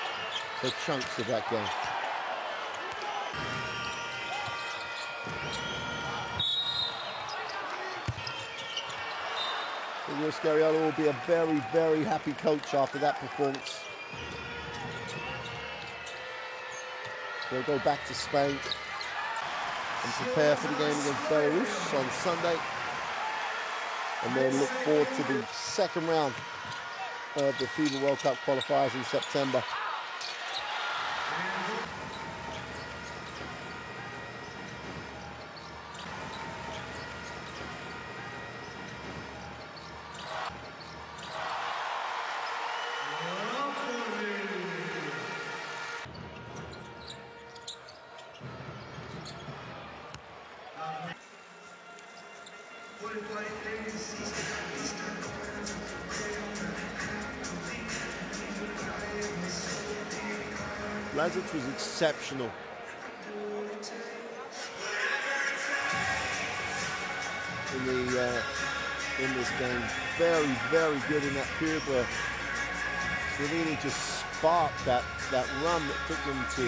for chunks of that game. Scariolo will be a very, very happy coach after that performance. They'll go back to Spain and prepare for the game against Belarus on Sunday, and then look forward to the second round of the FIBA World Cup qualifiers in September. Blažić was exceptional. In this game, very, very good in that period where Slovenia just sparked that run that took them to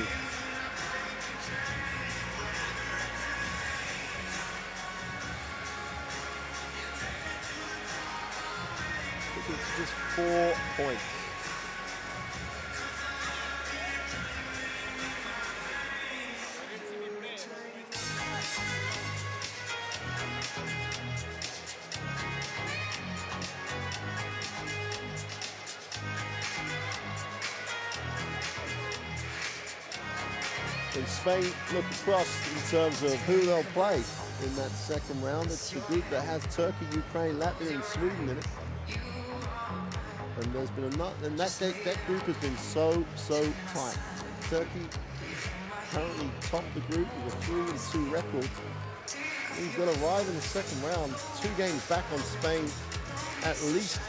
just 4 points. And Spain look across in terms of who they'll play in that second round. It's the group that has Turkey, Ukraine, Latvia, and Sweden in it. And there's been that group has been so tight. Turkey currently top the group with a 3-2 record. He's going to arrive in the second round, 2 games back on Spain, at least,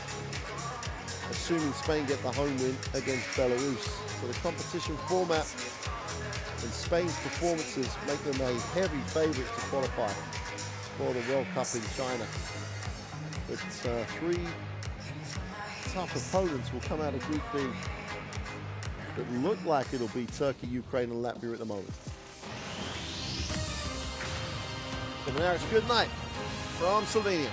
assuming Spain get the home win against Belarus. So the competition format and Spain's performances make them a heavy favourite to qualify for the World Cup in China. But 3 tough opponents will come out of Group B that look like it'll be Turkey, Ukraine and Latvia at the moment. So now it's good night from Slovenia.